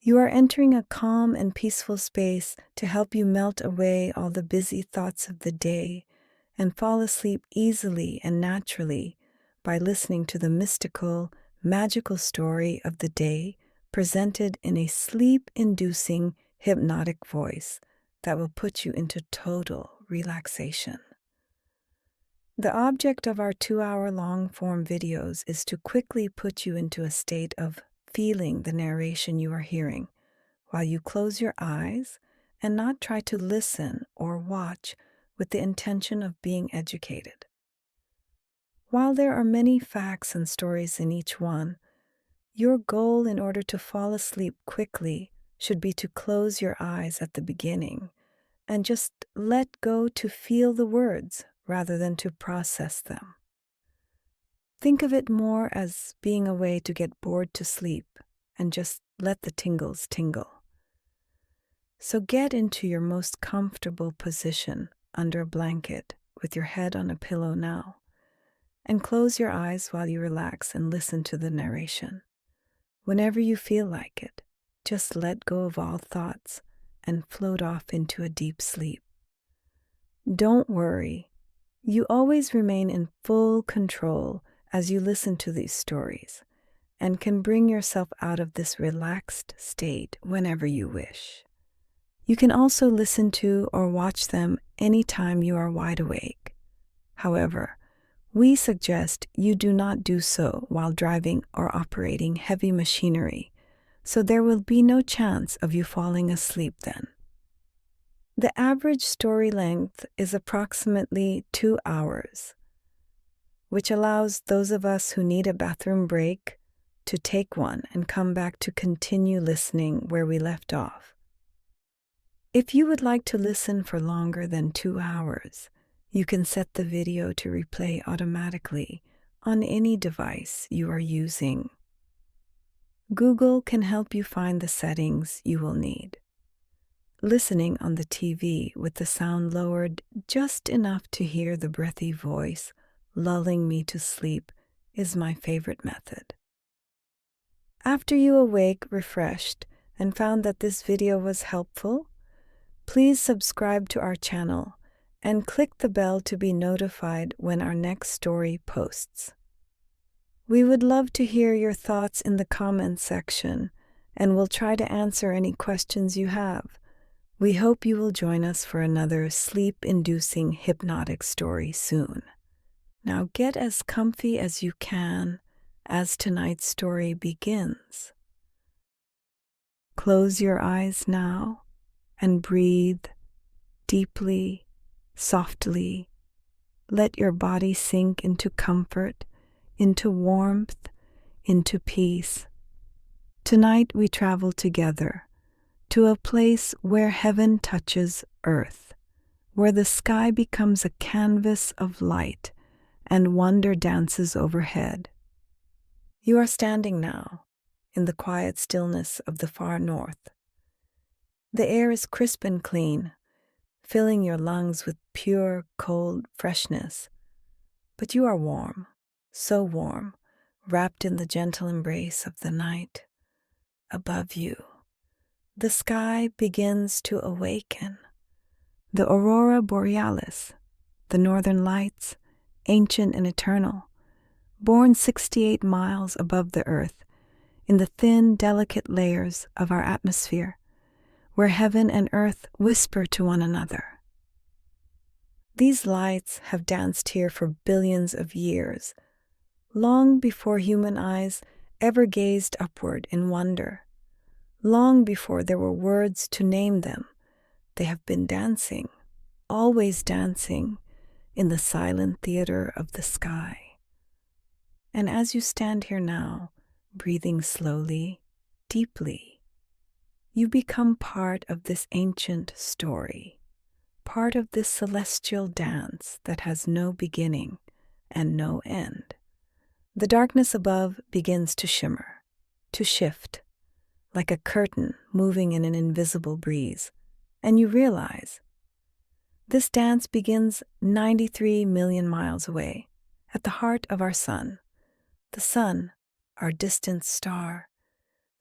You are entering a calm and peaceful space to help you melt away all the busy thoughts of the day and fall asleep easily and naturally by listening to the mystical, magical story of the day presented in a sleep-inducing hypnotic voice that will put you into total relaxation. The object of our 2-hour long-form videos is to quickly put you into a state of feeling the narration you are hearing while you close your eyes and not try to listen or watch with the intention of being educated. While there are many facts and stories in each one, your goal in order to fall asleep quickly should be to close your eyes at the beginning and just let go to feel the words rather than to process them. Think of it more as being a way to get bored to sleep and just let the tingles tingle. So get into your most comfortable position under a blanket with your head on a pillow now, and close your eyes while you relax and listen to the narration. Whenever you feel like it, just let go of all thoughts and float off into a deep sleep. Don't worry. You always remain in full control as you listen to these stories and can bring yourself out of this relaxed state whenever you wish. You can also listen to or watch them anytime you are wide awake. However, we suggest you do not do so while driving or operating heavy machinery, so there will be no chance of you falling asleep then. The average story length is approximately 2 hours, which allows those of us who need a bathroom break to take one and come back to continue listening where we left off. If you would like to listen for longer than 2 hours, you can set the video to replay automatically on any device you are using. Google can help you find the settings you will need. Listening on the TV with the sound lowered just enough to hear the breathy voice lulling me to sleep is my favorite method. After you awake refreshed and found that this video was helpful, please subscribe to our channel and click the bell to be notified when our next story posts. We would love to hear your thoughts in the comments section, and we'll try to answer any questions you have. We hope you will join us for another sleep-inducing hypnotic story soon. Now get as comfy as you can as tonight's story begins. Close your eyes now and breathe deeply, softly. Let your body sink into comfort, into warmth, into peace. Tonight we travel together to a place where heaven touches earth, where the sky becomes a canvas of light and wonder dances overhead. You are standing now in the quiet stillness of the far north. The air is crisp and clean, filling your lungs with pure, cold freshness. But you are warm, so warm, wrapped in the gentle embrace of the night. Above you, the sky begins to awaken. The Aurora Borealis, the northern lights, ancient and eternal, born 68 miles above the earth, in the thin, delicate layers of our atmosphere, where heaven and earth whisper to one another. These lights have danced here for billions of years, long before human eyes ever gazed upward in wonder. Long before there were words to name them, they have been dancing, always dancing, in the silent theater of the sky. And as you stand here now, breathing slowly, deeply, you become part of this ancient story, part of this celestial dance that has no beginning and no end. The darkness above begins to shimmer, to shift, like a curtain moving in an invisible breeze, and you realize this dance begins 93 million miles away, at the heart of our sun. The sun, our distant star,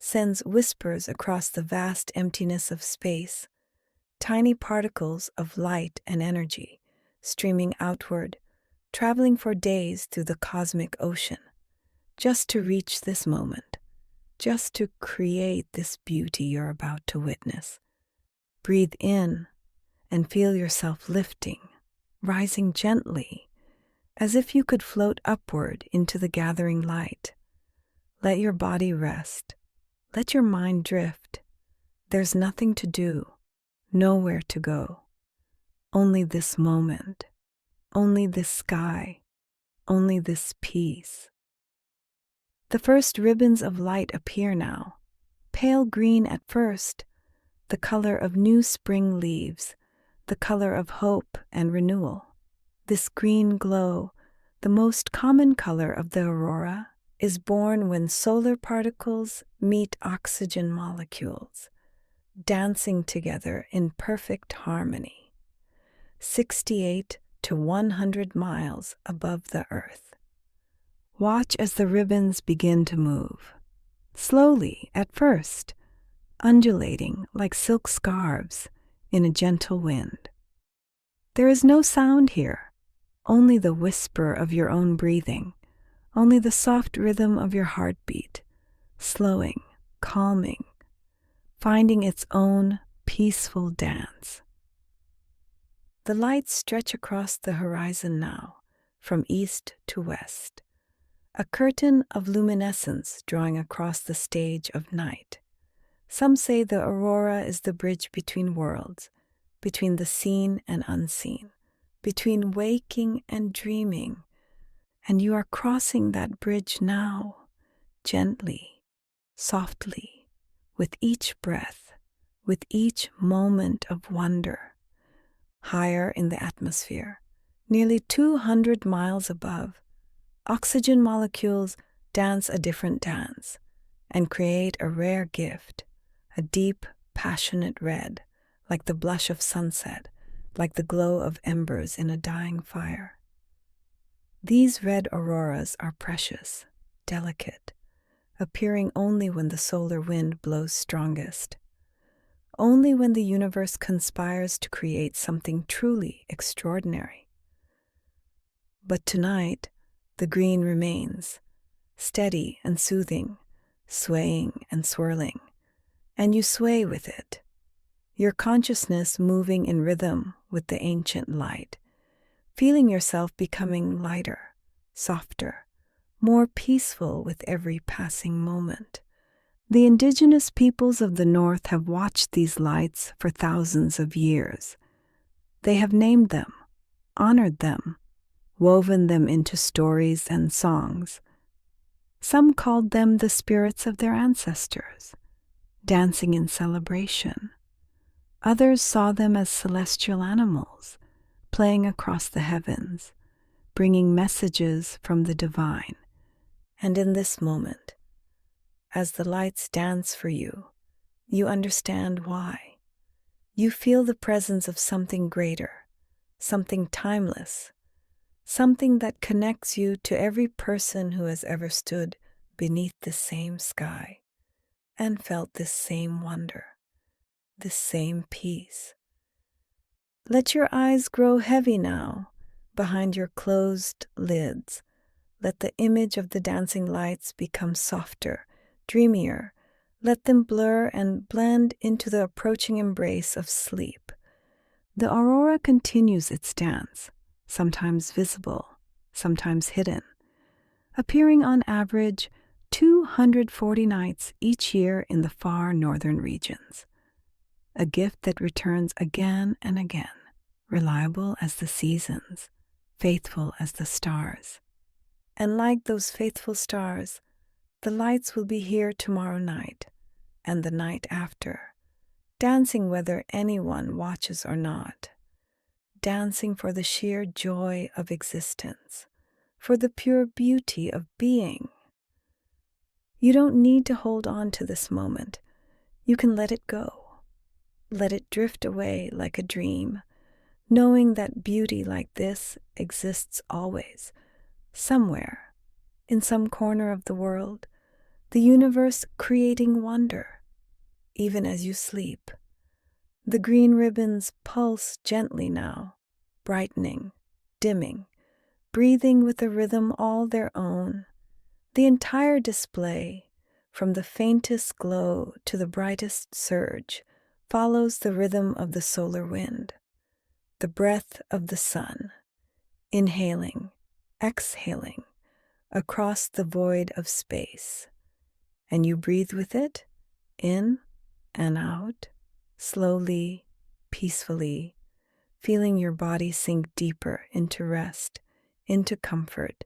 sends whispers across the vast emptiness of space, tiny particles of light and energy streaming outward, traveling for days through the cosmic ocean, just to reach this moment, just to create this beauty you're about to witness. Breathe in and feel yourself lifting, rising gently, as if you could float upward into the gathering light. Let your body rest. Let your mind drift. There's nothing to do, nowhere to go. Only this moment, only this sky, only this peace. The first ribbons of light appear now, pale green at first, the color of new spring leaves, the color of hope and renewal. This green glow, the most common color of the aurora, is born when solar particles meet oxygen molecules, dancing together in perfect harmony, 68 to 100 miles above the Earth. Watch as the ribbons begin to move, slowly at first, undulating like silk scarves in a gentle wind. There is no sound here, only the whisper of your own breathing, only the soft rhythm of your heartbeat, slowing, calming, finding its own peaceful dance. The lights stretch across the horizon now, from east to west, a curtain of luminescence drawing across the stage of night. Some say the aurora is the bridge between worlds, between the seen and unseen, between waking and dreaming, and you are crossing that bridge now, gently, softly, with each breath, with each moment of wonder. Higher in the atmosphere, nearly 200 miles above, oxygen molecules dance a different dance and create a rare gift, a deep, passionate red, like the blush of sunset, like the glow of embers in a dying fire. These red auroras are precious, delicate, appearing only when the solar wind blows strongest, only when the universe conspires to create something truly extraordinary. But tonight, the green remains, steady and soothing, swaying and swirling, and you sway with it, your consciousness moving in rhythm with the ancient light, feeling yourself becoming lighter, softer, more peaceful with every passing moment. The indigenous peoples of the North have watched these lights for thousands of years. They have named them, honored them, woven them into stories and songs. Some called them the spirits of their ancestors, dancing in celebration. Others saw them as celestial animals, playing across the heavens, bringing messages from the divine. And in this moment, as the lights dance for you, you understand why. You feel the presence of something greater, something timeless, something that connects you to every person who has ever stood beneath the same sky and felt this same wonder, this same peace. Let your eyes grow heavy now behind your closed lids. Let the image of the dancing lights become softer, dreamier. Let them blur and blend into the approaching embrace of sleep. The aurora continues its dance, sometimes visible, sometimes hidden, appearing on average 240 nights each year in the far northern regions. A gift that returns again and again, reliable as the seasons, faithful as the stars. And like those faithful stars, the lights will be here tomorrow night and the night after, dancing whether anyone watches or not, dancing for the sheer joy of existence, for the pure beauty of being. You don't need to hold on to this moment. You can let it go. Let it drift away like a dream, knowing that beauty like this exists always, somewhere, in some corner of the world, the universe creating wonder, even as you sleep. The green ribbons pulse gently now, brightening, dimming, breathing with a rhythm all their own. The entire display, from the faintest glow to the brightest surge, follows the rhythm of the solar wind, the breath of the sun, inhaling, exhaling, across the void of space. And you breathe with it, in and out, slowly, peacefully, feeling your body sink deeper into rest, into comfort,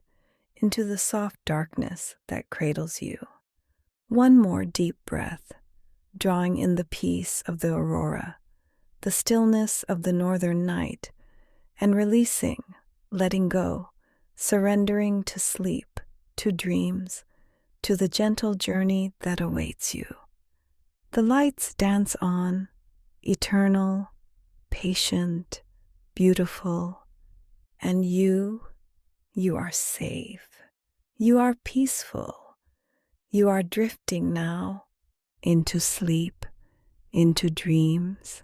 into the soft darkness that cradles you. One more deep breath, drawing in the peace of the aurora, the stillness of the northern night, and releasing, letting go, surrendering to sleep, to dreams, to the gentle journey that awaits you. The lights dance on, eternal, patient, beautiful, and you are safe. You are peaceful. You are drifting now into sleep, into dreams,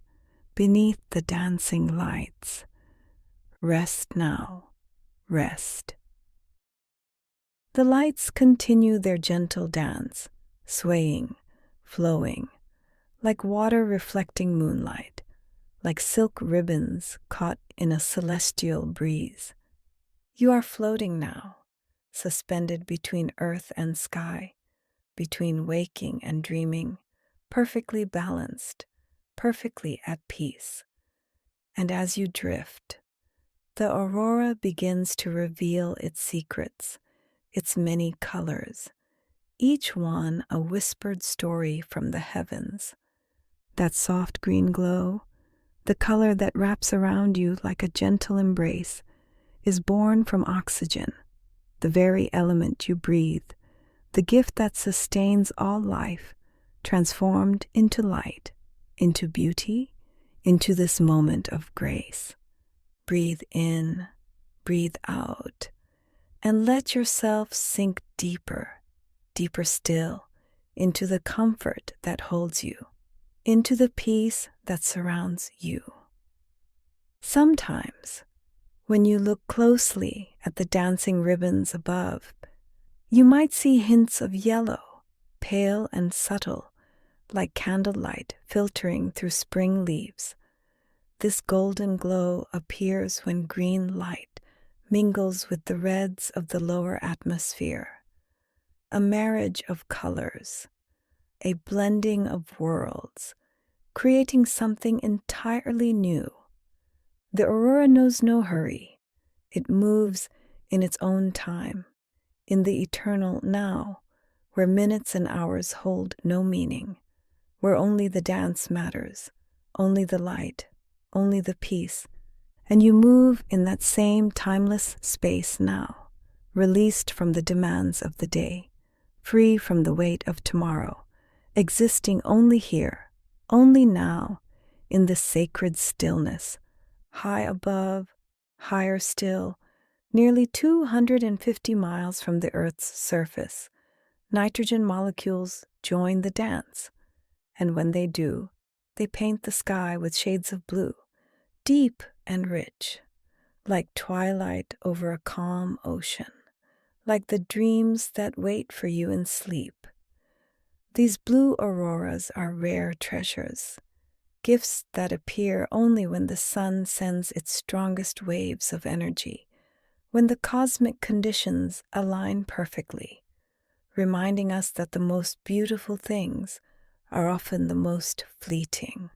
beneath the dancing lights. Rest now, rest. The lights continue their gentle dance, swaying, flowing, like water reflecting moonlight, like silk ribbons caught in a celestial breeze. You are floating now, suspended between earth and sky, between waking and dreaming, perfectly balanced, perfectly at peace. And as you drift, the aurora begins to reveal its secrets, its many colors, each one a whispered story from the heavens. That soft green glow, the color that wraps around you like a gentle embrace, is born from oxygen, the very element you breathe, the gift that sustains all life, transformed into light, into beauty, into this moment of grace. Breathe in, breathe out, and let yourself sink deeper, deeper still, into the comfort that holds you, into the peace that surrounds you. Sometimes, when you look closely at the dancing ribbons above, you might see hints of yellow, pale and subtle, like candlelight filtering through spring leaves. This golden glow appears when green light mingles with the reds of the lower atmosphere. A marriage of colors, a blending of worlds, creating something entirely new. The aurora knows no hurry. It moves in its own time, in the eternal now, where minutes and hours hold no meaning, where only the dance matters, only the light, only the peace, and you move in that same timeless space now, released from the demands of the day, free from the weight of tomorrow, existing only here, only now, in this sacred stillness, high above, higher still, nearly 250 miles from the Earth's surface. Nitrogen molecules join the dance, and when they do, they paint the sky with shades of blue, deep and rich, like twilight over a calm ocean, like the dreams that wait for you in sleep. These blue auroras are rare treasures, gifts that appear only when the sun sends its strongest waves of energy, when the cosmic conditions align perfectly, reminding us that the most beautiful things are often the most fleeting,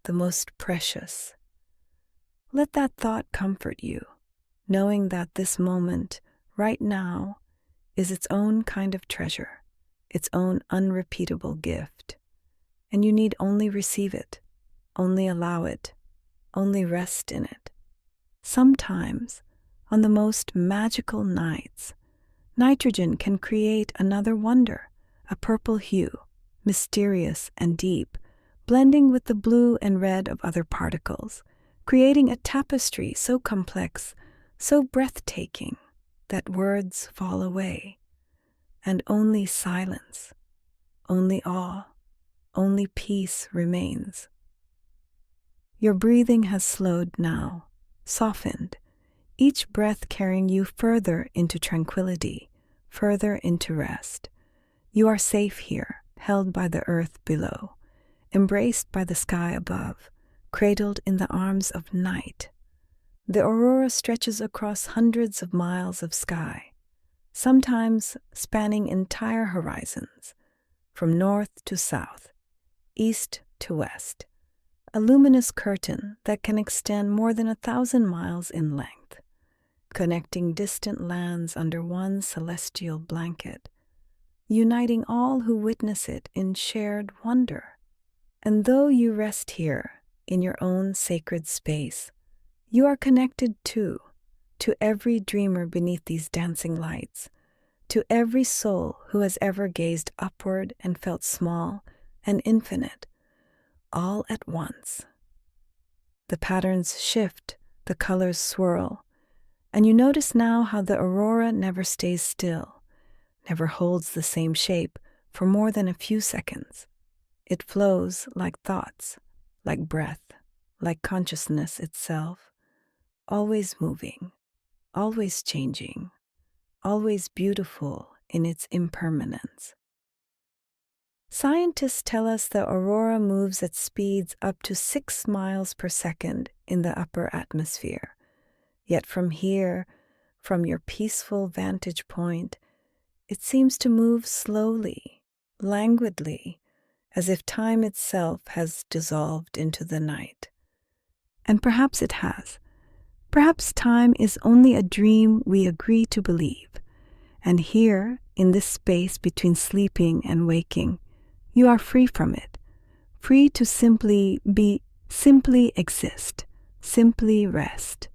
the most precious. Let that thought comfort you, knowing that this moment, right now, is its own kind of treasure, its own unrepeatable gift, and you need only receive it, only allow it, only rest in it. Sometimes, on the most magical nights, nitrogen can create another wonder, a purple hue, mysterious and deep, blending with the blue and red of other particles, creating a tapestry so complex, so breathtaking, that words fall away. and only silence, only awe, only peace remains. Your breathing has slowed now, softened, each breath carrying you further into tranquility, further into rest. You are safe here, held by the earth below, embraced by the sky above, cradled in the arms of night. The aurora stretches across hundreds of miles of sky, sometimes spanning entire horizons, from north to south, east to west, a luminous curtain that can extend more than 1,000 miles in length, connecting distant lands under one celestial blanket, uniting all who witness it in shared wonder. And though you rest here in your own sacred space, you are connected too to every dreamer beneath these dancing lights, to every soul who has ever gazed upward and felt small and infinite, all at once. The patterns shift, the colors swirl, and you notice now how the aurora never stays still, never holds the same shape for more than a few seconds. It flows like thoughts, like breath, like consciousness itself, always moving, always changing, always beautiful in its impermanence. Scientists tell us the aurora moves at speeds up to 6 miles per second in the upper atmosphere. Yet from here, from your peaceful vantage point, it seems to move slowly, languidly, as if time itself has dissolved into the night. And perhaps it has. Perhaps time is only a dream we agree to believe. And here, in this space between sleeping and waking, you are free from it, free to simply be, simply exist, simply rest.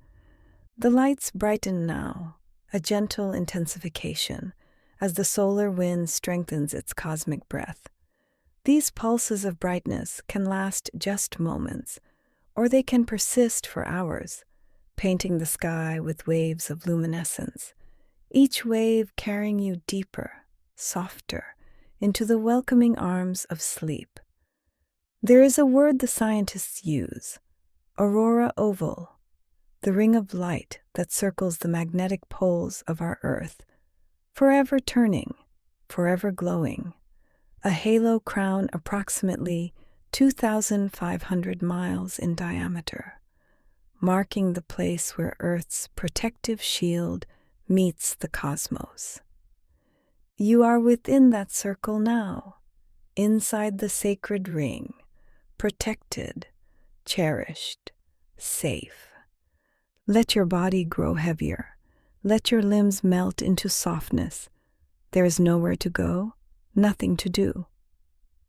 The lights brighten now, a gentle intensification, as the solar wind strengthens its cosmic breath. These pulses of brightness can last just moments, or they can persist for hours, painting the sky with waves of luminescence, each wave carrying you deeper, softer, into the welcoming arms of sleep. There is a word the scientists use, aurora oval, the ring of light that circles the magnetic poles of our Earth, forever turning, forever glowing, a halo crown approximately 2,500 miles in diameter, marking the place where Earth's protective shield meets the cosmos. You are within that circle now, inside the sacred ring, protected, cherished, safe. Let your body grow heavier. Let your limbs melt into softness. There is nowhere to go, nothing to do.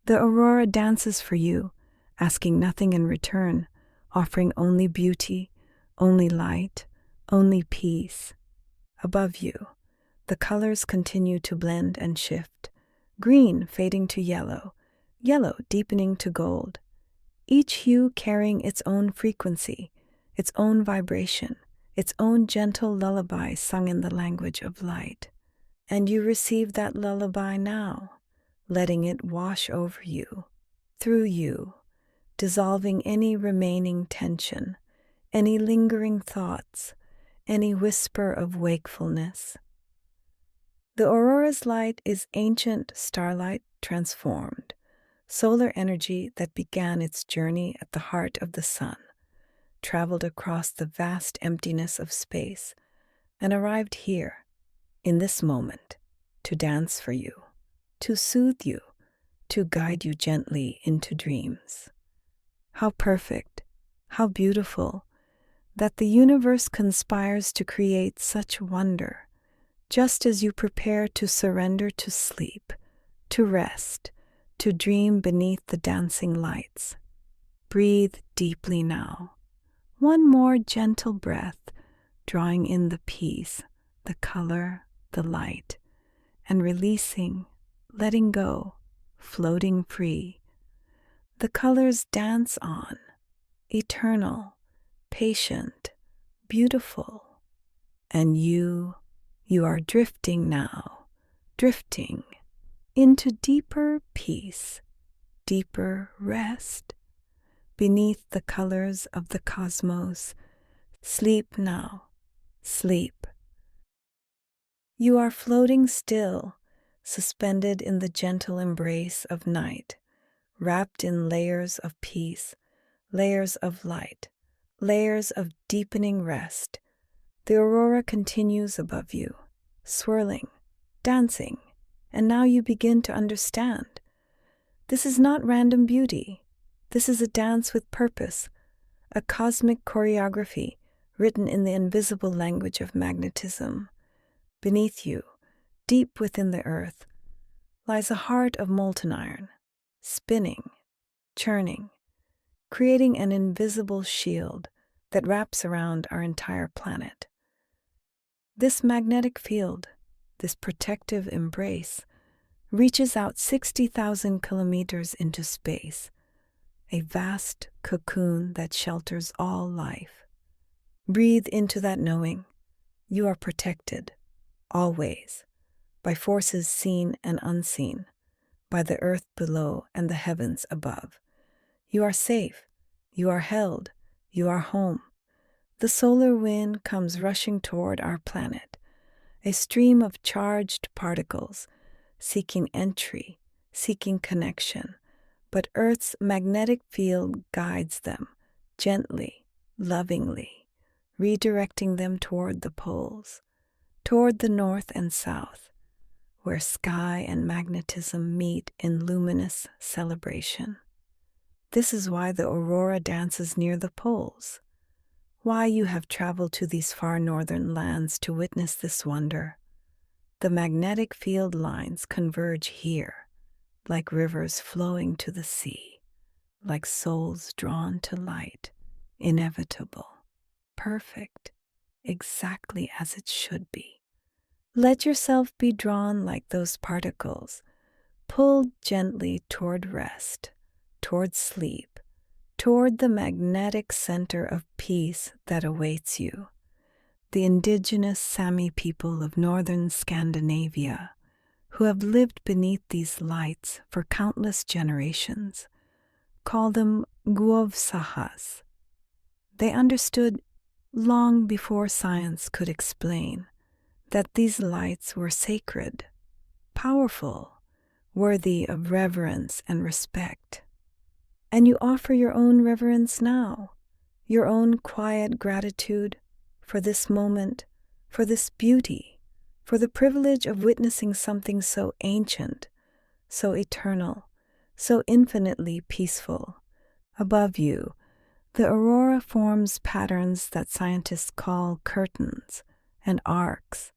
The aurora dances for you, asking nothing in return, offering only beauty, only light, only peace. Above you, the colors continue to blend and shift, green fading to yellow, yellow deepening to gold, each hue carrying its own frequency, its own vibration, its own gentle lullaby sung in the language of light. And you receive that lullaby now, letting it wash over you, through you, dissolving any remaining tension, any lingering thoughts, any whisper of wakefulness. The aurora's light is ancient starlight transformed, solar energy that began its journey at the heart of the sun, traveled across the vast emptiness of space, and arrived here, in this moment, to dance for you, to soothe you, to guide you gently into dreams. How perfect, how beautiful, that the universe conspires to create such wonder, just as you prepare to surrender to sleep, to rest, to dream beneath the dancing lights. Breathe deeply now. One more gentle breath, drawing in the peace, the color, the light, and releasing, letting go, floating free. The colors dance on, eternal, patient, beautiful, and you are drifting now, drifting into deeper peace, deeper rest, beneath the colors of the cosmos. Sleep now, sleep. You are floating still, suspended in the gentle embrace of night, wrapped in layers of peace, layers of light, layers of deepening rest. The aurora continues above you, swirling, dancing, and now you begin to understand. This is not random beauty. This is a dance with purpose, a cosmic choreography written in the invisible language of magnetism. Beneath you, deep within the earth, lies a heart of molten iron, spinning, churning, creating an invisible shield that wraps around our entire planet. This magnetic field, this protective embrace, reaches out 60,000 kilometers into space, a vast cocoon that shelters all life. Breathe into that knowing. You are protected, always, by forces seen and unseen, by the earth below and the heavens above. You are safe. You are held. You are home. The solar wind comes rushing toward our planet, a stream of charged particles, seeking entry, seeking connection, but Earth's magnetic field guides them, gently, lovingly, redirecting them toward the poles, toward the north and south, where sky and magnetism meet in luminous celebration. This is why the aurora dances near the poles, why you have traveled to these far northern lands to witness this wonder. The magnetic field lines converge here, like rivers flowing to the sea, like souls drawn to light, inevitable, perfect, exactly as it should be. Let yourself be drawn like those particles, pulled gently toward rest, toward sleep, toward the magnetic center of peace that awaits you. The indigenous Sami people of northern Scandinavia, who have lived beneath these lights for countless generations, call them guovsahas. They understood long before science could explain that these lights were sacred, powerful, worthy of reverence and respect. And you offer your own reverence now, your own quiet gratitude for this moment, for this beauty, for the privilege of witnessing something so ancient, so eternal, so infinitely peaceful. Above you, the aurora forms patterns that scientists call curtains and arcs.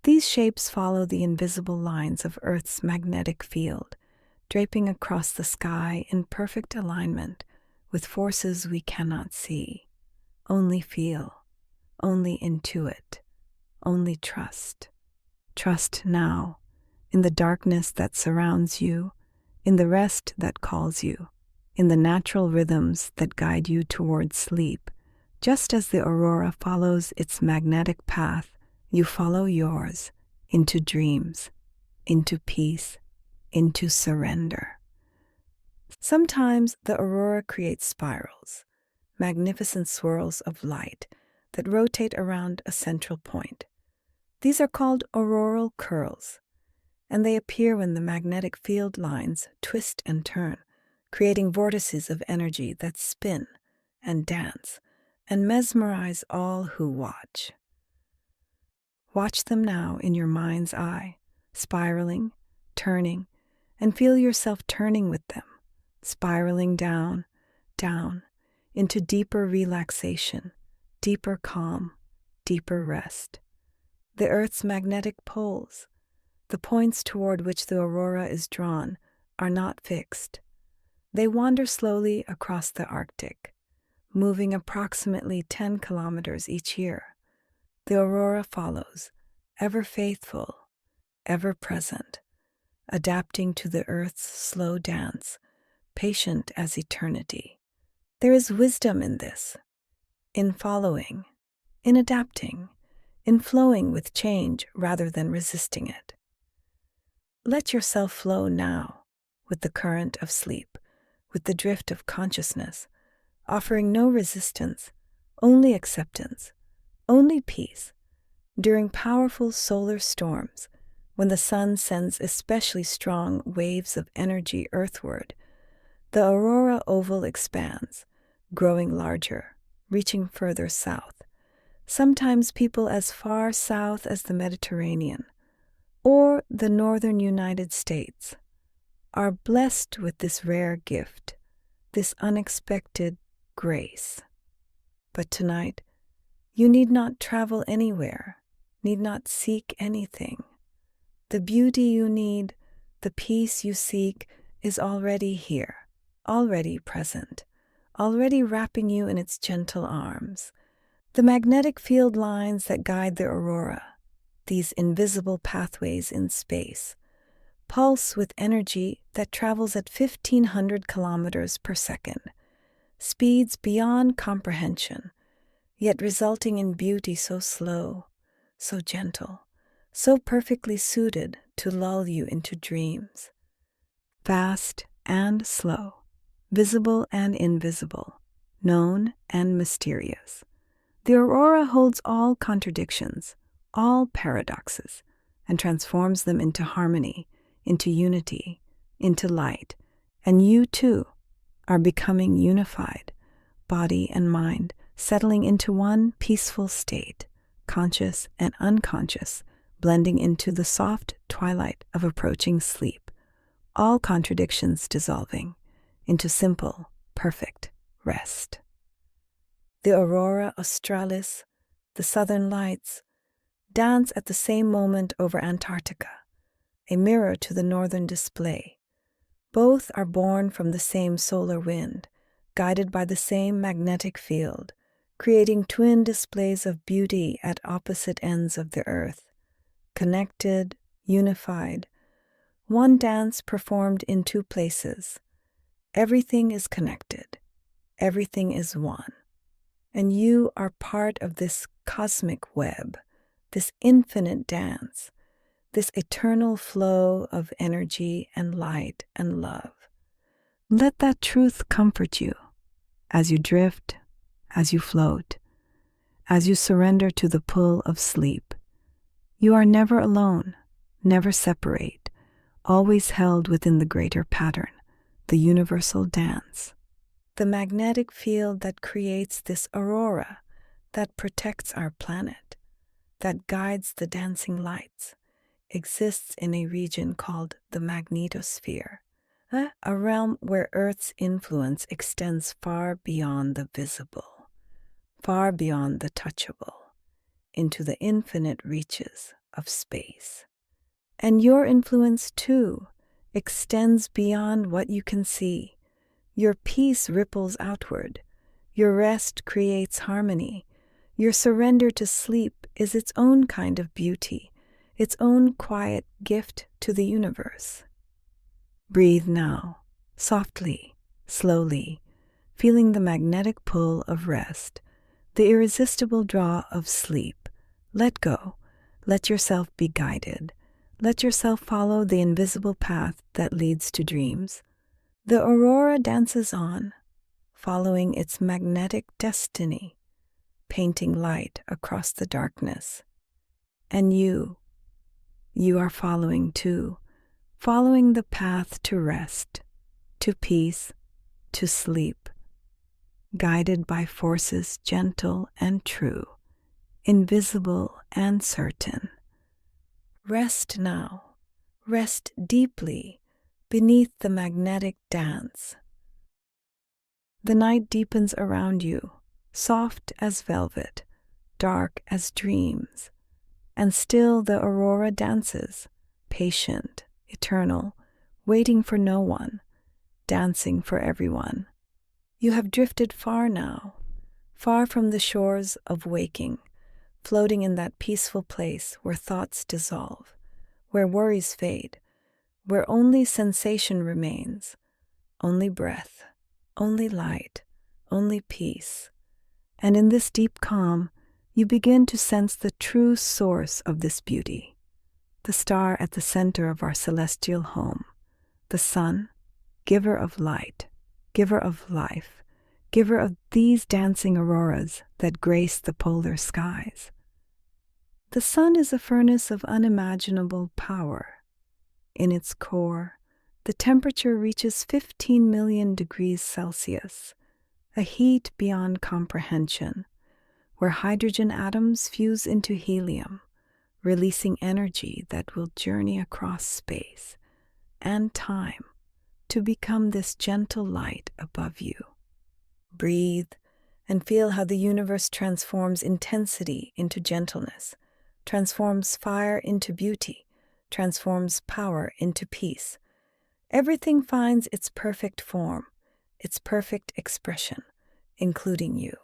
These shapes follow the invisible lines of Earth's magnetic field, draping across the sky in perfect alignment with forces we cannot see, only feel, only intuit, only trust. Trust now, in the darkness that surrounds you, in the rest that calls you, in the natural rhythms that guide you towards sleep. Just as the aurora follows its magnetic path, you follow yours into dreams, into peace, into surrender. Sometimes the aurora creates spirals, magnificent swirls of light that rotate around a central point. These are called auroral curls, and they appear when the magnetic field lines twist and turn, creating vortices of energy that spin and dance and mesmerize all who watch. Watch them now in your mind's eye, spiraling, turning, and feel yourself turning with them, spiraling down, down, into deeper relaxation, deeper calm, deeper rest. The Earth's magnetic poles, the points toward which the aurora is drawn, are not fixed. They wander slowly across the Arctic, moving approximately 10 kilometers each year. The aurora follows, ever faithful, ever present, adapting to the Earth's slow dance, patient as eternity. There is wisdom in this, in following, in adapting, in flowing with change rather than resisting it. let yourself flow now with the current of sleep, with the drift of consciousness, offering no resistance, only acceptance, only peace. During powerful solar storms, when the sun sends especially strong waves of energy earthward, the aurora oval expands, growing larger, reaching further south, sometimes people as far south as the Mediterranean or the northern United States are blessed with this rare gift, this unexpected grace. But tonight, you need not travel anywhere, need not seek anything. The beauty you need, the peace you seek, is already here, already present, already wrapping you in its gentle arms. The magnetic field lines that guide the aurora, these invisible pathways in space, pulse with energy that travels at 1,500 kilometers per second, speeds beyond comprehension, yet resulting in beauty so slow, so gentle, so perfectly suited to lull you into dreams. Fast and slow, visible and invisible, known and mysterious. The aurora holds all contradictions, all paradoxes, and transforms them into harmony, into unity, into light. And you, too, are becoming unified, body and mind, settling into one peaceful state, conscious and unconscious, blending into the soft twilight of approaching sleep, all contradictions dissolving into simple, perfect rest. The Aurora Australis, the southern lights, dance at the same moment over Antarctica, a mirror to the northern display. Both are born from the same solar wind, guided by the same magnetic field, creating twin displays of beauty at opposite ends of the earth. Connected, unified, one dance performed in two places. Everything is connected. Everything is one. And you are part of this cosmic web, this infinite dance, this eternal flow of energy and light and love. Let that truth comfort you as you drift, as you float, as you surrender to the pull of sleep. You are never alone, never separate, always held within the greater pattern, the universal dance. The magnetic field that creates this aurora, that protects our planet, that guides the dancing lights, exists in a region called the magnetosphere, a realm where Earth's influence extends far beyond the visible, far beyond the touchable, into the infinite reaches of space. And your influence, too, extends beyond what you can see. Your peace ripples outward. Your rest creates harmony. Your surrender to sleep is its own kind of beauty, its own quiet gift to the universe. Breathe now, softly, slowly, feeling the magnetic pull of rest, the irresistible draw of sleep. Let go. Let yourself be guided. Let yourself follow the invisible path that leads to dreams. The aurora dances on, following its magnetic destiny, painting light across the darkness. And you are following too, following the path to rest, to peace, to sleep, guided by forces gentle and true, invisible and certain. Rest now, rest deeply beneath the magnetic dance. The night deepens around you, soft as velvet, dark as dreams, and still the aurora dances, patient, eternal, waiting for no one, dancing for everyone. You have drifted far now, far from the shores of waking, floating in that peaceful place where thoughts dissolve, where worries fade, where only sensation remains, only breath, only light, only peace. And in this deep calm, you begin to sense the true source of this beauty, the star at the center of our celestial home, the sun, giver of light, giver of life, giver of these dancing auroras that grace the polar skies. The sun is a furnace of unimaginable power. In its core, the temperature reaches 15 million degrees Celsius, a heat beyond comprehension, where hydrogen atoms fuse into helium, releasing energy that will journey across space and time to become this gentle light above you. Breathe and feel how the universe transforms intensity into gentleness, transforms fire into beauty, transforms power into peace. Everything finds its perfect form, its perfect expression, including you,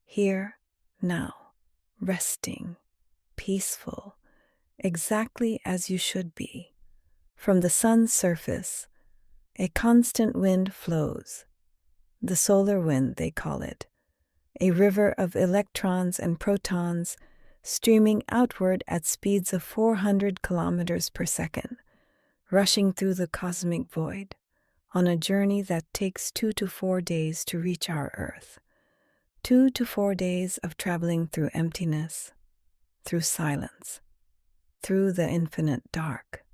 here, now, resting, peaceful, exactly as you should be. From the sun's surface, a constant wind flows. The solar wind, they call it, a river of electrons and protons streaming outward at speeds of 400 kilometers per second, rushing through the cosmic void on a journey that takes 2 to 4 days to reach our Earth. 2 to 4 days of traveling through emptiness, through silence, through the infinite dark,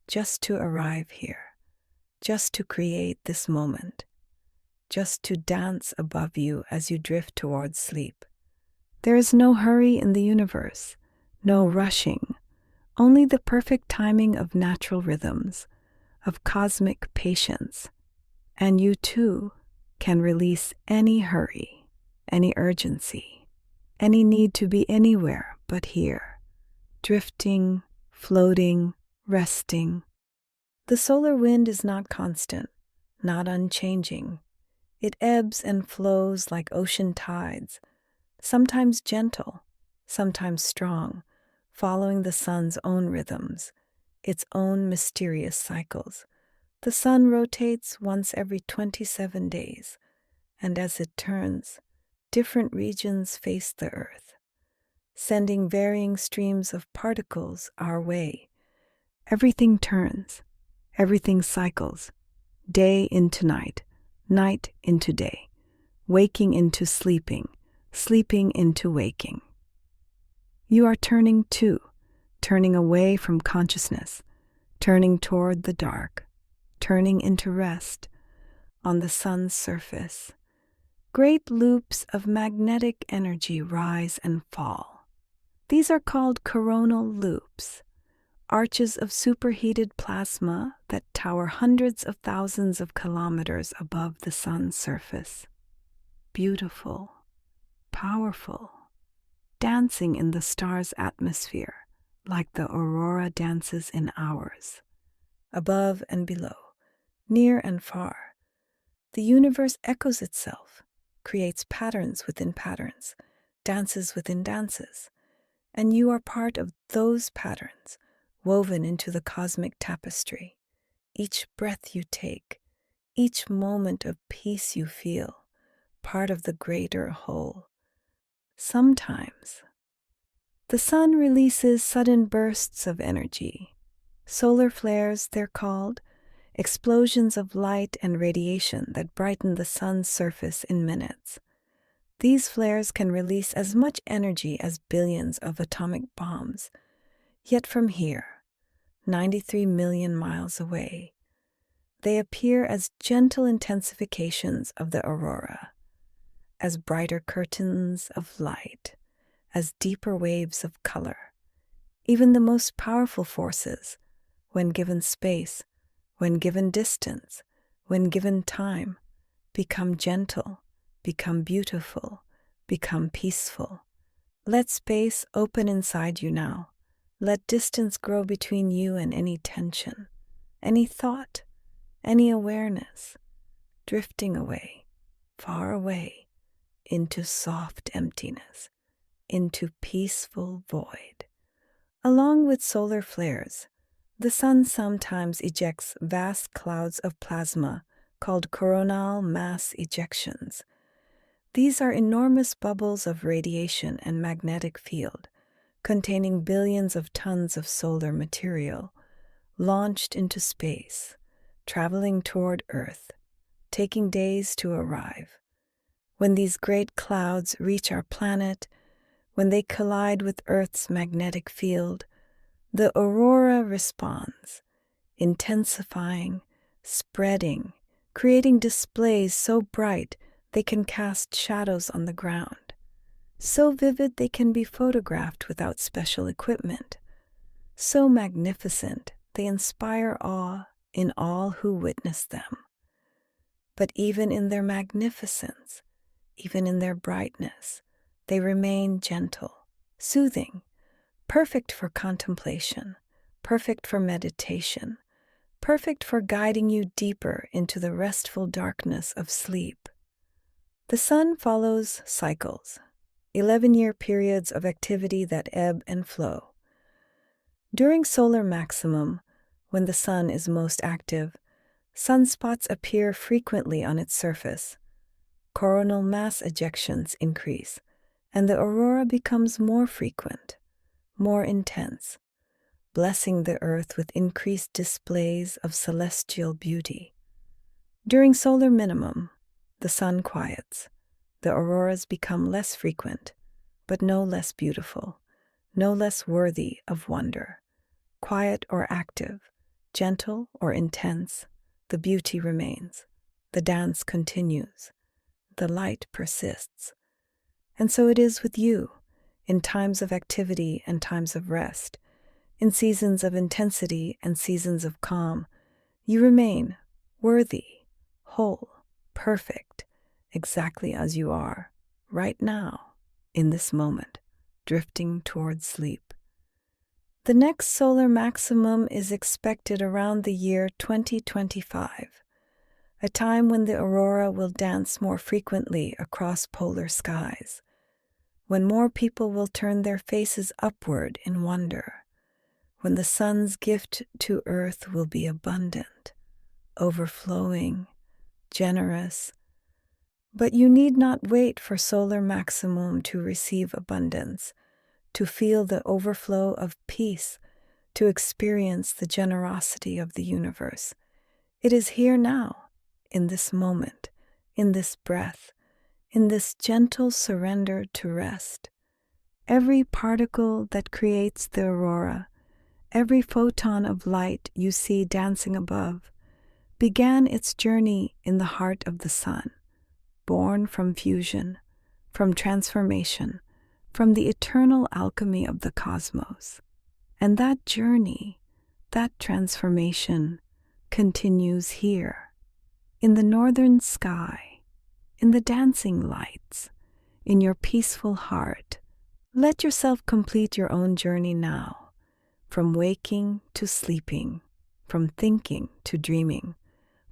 just to arrive here, just to create this moment, just to dance above you as you drift towards sleep. There is no hurry in the universe, no rushing, only the perfect timing of natural rhythms, of cosmic patience. And you too can release any hurry, any urgency, any need to be anywhere but here, drifting, floating, resting. The solar wind is not constant, not unchanging. It ebbs and flows like ocean tides, sometimes gentle, sometimes strong, following the sun's own rhythms, its own mysterious cycles. The sun rotates once every 27 days, and as it turns, different regions face the earth, sending varying streams of particles our way. Everything turns, everything cycles, day into night, night into day, waking into sleeping, sleeping into waking. You are turning too, turning away from consciousness, turning toward the dark, turning into rest on the sun's surface. Great loops of magnetic energy rise and fall. These are called coronal loops, arches of superheated plasma that tower hundreds of thousands of kilometers above the sun's surface. Beautiful, powerful, dancing in the star's atmosphere like the aurora dances in ours. Above and below, near and far, the universe echoes itself, creates patterns within patterns, dances within dances, and you are part of those patterns, woven into the cosmic tapestry. Each breath you take, each moment of peace you feel, part of the greater whole. Sometimes, the sun releases sudden bursts of energy. Solar flares, they're called, explosions of light and radiation that brighten the sun's surface in minutes. These flares can release as much energy as billions of atomic bombs. Yet from here, 93 million miles away, they appear as gentle intensifications of the aurora, as brighter curtains of light, as deeper waves of color. Even the most powerful forces, when given space, when given distance, when given time, become gentle, become beautiful, become peaceful. Let space open inside you now. Let distance grow between you and any tension, any thought, any awareness, drifting away, far away, into soft emptiness, into peaceful void. Along with solar flares, the sun sometimes ejects vast clouds of plasma called coronal mass ejections. These are enormous bubbles of radiation and magnetic field, containing billions of tons of solar material, launched into space, traveling toward Earth, taking days to arrive. When these great clouds reach our planet, when they collide with Earth's magnetic field, the aurora responds, intensifying, spreading, creating displays so bright they can cast shadows on the ground, so vivid they can be photographed without special equipment, so magnificent they inspire awe in all who witness them. But even in their magnificence, even in their brightness, they remain gentle, soothing, perfect for contemplation, perfect for meditation, perfect for guiding you deeper into the restful darkness of sleep. The sun follows cycles, 11-year periods of activity that ebb and flow. During solar maximum, when the sun is most active, sunspots appear frequently on its surface. Coronal mass ejections increase, and the aurora becomes more frequent, more intense, blessing the earth with increased displays of celestial beauty. During solar minimum, the sun quiets. The auroras become less frequent, but no less beautiful, no less worthy of wonder. Quiet or active, gentle or intense, the beauty remains. The dance continues. The light persists. And so it is with you, in times of activity and times of rest, in seasons of intensity and seasons of calm. You remain worthy, whole, perfect, exactly as you are, right now, in this moment, drifting towards sleep. The next solar maximum is expected around the year 2025, a time when the aurora will dance more frequently across polar skies, when more people will turn their faces upward in wonder, when the sun's gift to Earth will be abundant, overflowing, generous. But you need not wait for solar maximum to receive abundance, to feel the overflow of peace, to experience the generosity of the universe. It is here now, in this moment, in this breath, in this gentle surrender to rest. Every particle that creates the aurora, every photon of light you see dancing above, began its journey in the heart of the sun, born from fusion, from transformation, from the eternal alchemy of the cosmos. And that journey, that transformation, continues here, in the northern sky, in the dancing lights, in your peaceful heart. Let yourself complete your own journey now, from waking to sleeping, from thinking to dreaming,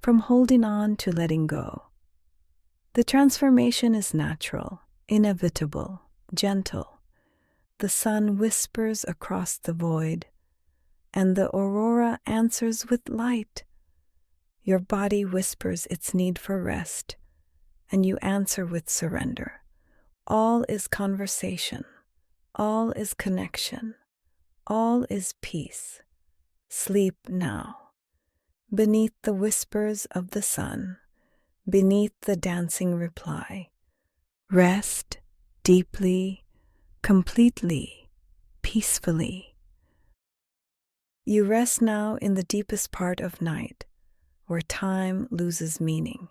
from holding on to letting go. The transformation is natural, inevitable, gentle. The sun whispers across the void, and the aurora answers with light. Your body whispers its need for rest, and you answer with surrender. All is conversation. All is connection. All is peace. Sleep now. Beneath the whispers of the sun, beneath the dancing reply. Rest deeply, completely, peacefully. You rest now in the deepest part of night, where time loses meaning,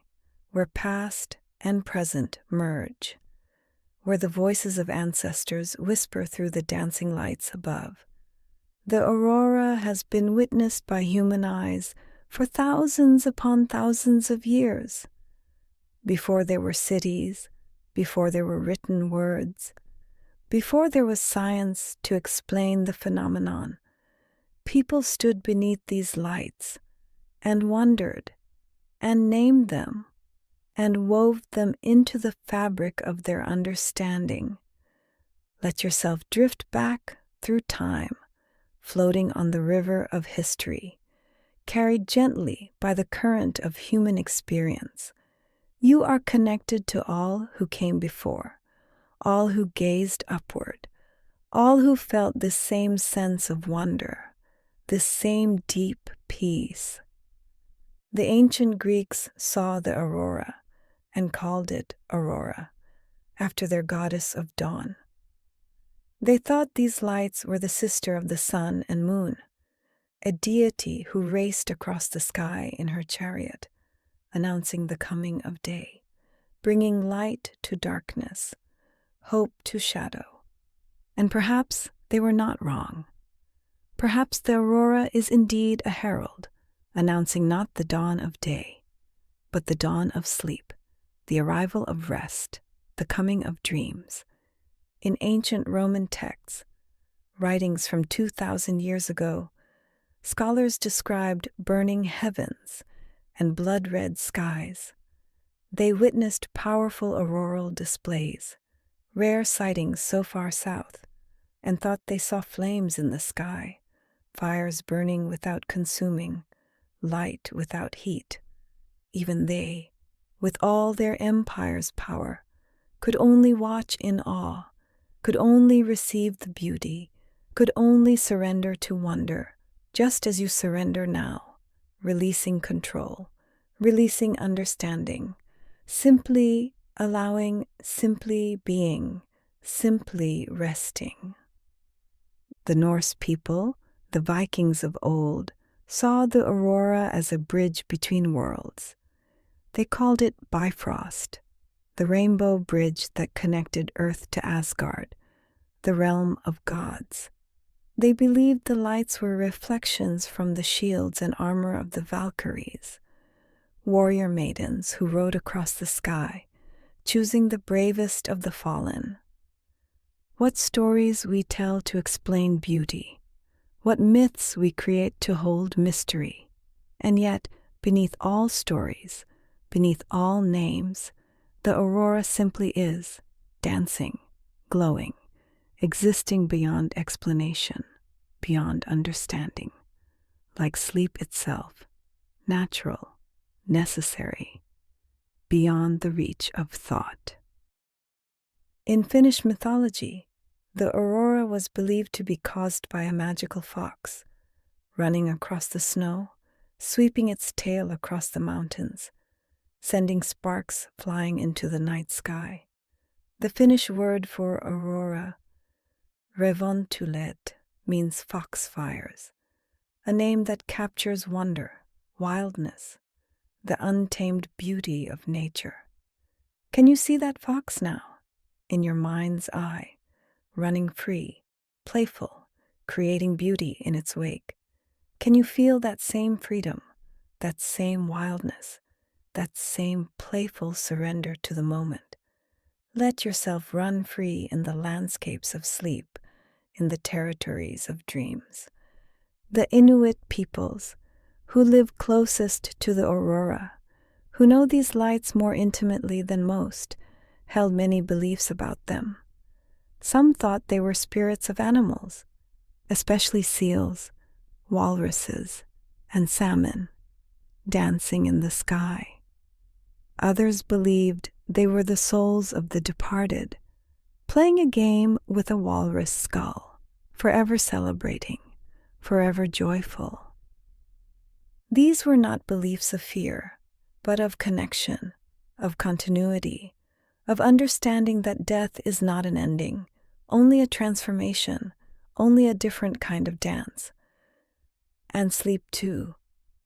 where past and present merge, where the voices of ancestors whisper through the dancing lights above. The aurora has been witnessed by human eyes for thousands upon thousands of years. Before there were cities, before there were written words, before there was science to explain the phenomenon, people stood beneath these lights and wondered and named them and wove them into the fabric of their understanding. Let yourself drift back through time, floating on the river of history, carried gently by the current of human experience. You are connected to all who came before, all who gazed upward, all who felt this same sense of wonder, this same deep peace. The ancient Greeks saw the aurora and called it Aurora, after their goddess of dawn. They thought these lights were the sister of the sun and moon, a deity who raced across the sky in her chariot, announcing the coming of day, bringing light to darkness, hope to shadow. And perhaps they were not wrong. Perhaps the aurora is indeed a herald, announcing not the dawn of day, but the dawn of sleep, the arrival of rest, the coming of dreams. In ancient Roman texts, writings from 2,000 years ago, scholars described burning heavens and blood-red skies. They witnessed powerful auroral displays, rare sightings so far south, and thought they saw flames in the sky, fires burning without consuming, light without heat. Even they, with all their empire's power, could only watch in awe, could only receive the beauty, could only surrender to wonder, just as you surrender now, releasing control, releasing understanding, simply allowing, simply being, simply resting. The Norse people, the Vikings of old, saw the aurora as a bridge between worlds. They called it Bifrost, the rainbow bridge that connected Earth to Asgard, the realm of gods. They believed the lights were reflections from the shields and armor of the Valkyries, warrior maidens who rode across the sky, choosing the bravest of the fallen. What stories we tell to explain beauty, what myths we create to hold mystery. And yet, beneath all stories, beneath all names, the aurora simply is, dancing, glowing, existing beyond explanation, beyond understanding, like sleep itself, natural, necessary, beyond the reach of thought. In Finnish mythology, the aurora was believed to be caused by a magical fox, running across the snow, sweeping its tail across the mountains, sending sparks flying into the night sky. The Finnish word for aurora, revontulet, means foxfires, a name that captures wonder, wildness, the untamed beauty of nature. Can you see that fox now, in your mind's eye, running free, playful, creating beauty in its wake? Can you feel that same freedom, that same wildness, that same playful surrender to the moment? Let yourself run free in the landscapes of sleep, in the territories of dreams. The Inuit peoples, who live closest to the aurora, who know these lights more intimately than most, held many beliefs about them. Some thought they were spirits of animals, especially seals, walruses, and salmon, dancing in the sky. Others believed they were the souls of the departed, playing a game with a walrus skull, forever celebrating, forever joyful. These were not beliefs of fear, but of connection, of continuity, of understanding that death is not an ending, only a transformation, only a different kind of dance. And sleep, too,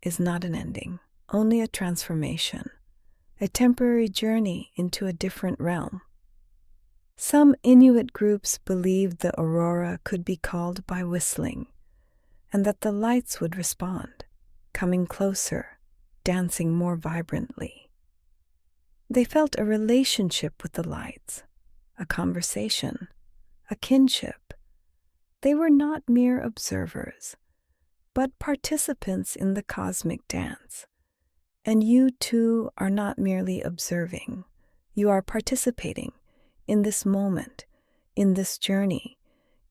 is not an ending, only a transformation, a temporary journey into a different realm. Some Inuit groups believed the aurora could be called by whistling, and that the lights would respond, coming closer, dancing more vibrantly. They felt a relationship with the lights, a conversation, a kinship. They were not mere observers, but participants in the cosmic dance. And you too are not merely observing, you are participating in this moment, in this journey,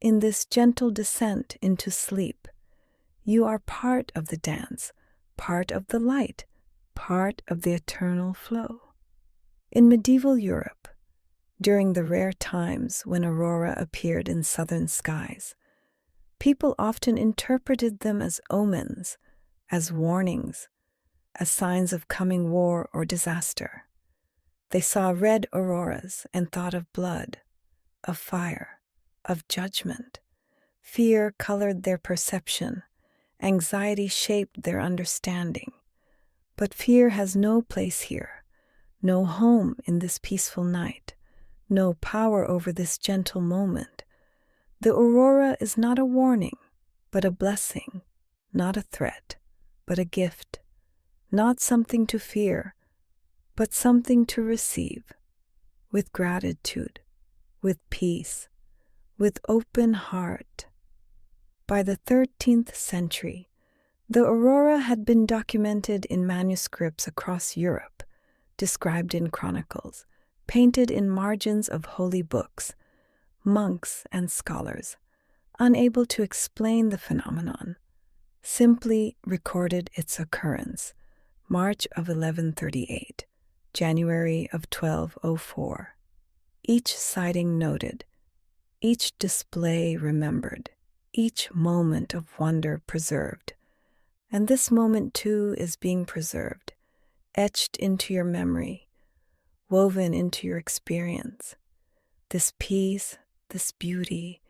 in this gentle descent into sleep. You are part of the dance, part of the light, part of the eternal flow. In medieval Europe, during the rare times when aurora appeared in southern skies. People often interpreted them as omens, as warnings, as signs of coming war or disaster. They saw red auroras and thought of blood, of fire, of judgment. Fear colored their perception, anxiety shaped their understanding. But fear has no place here, no home in this peaceful night, no power over this gentle moment. The aurora is not a warning, but a blessing, not a threat, but a gift, not something to fear, but something to receive, with gratitude, with peace, with open heart. By the 13th century, the aurora had been documented in manuscripts across Europe, described in chronicles, painted in margins of holy books. Monks and scholars, unable to explain the phenomenon, simply recorded its occurrence, March of 1138, January of 1204. Each sighting noted, each display remembered, each moment of wonder preserved. And this moment too is being preserved, etched into your memory, woven into your experience. This peace, this beauty,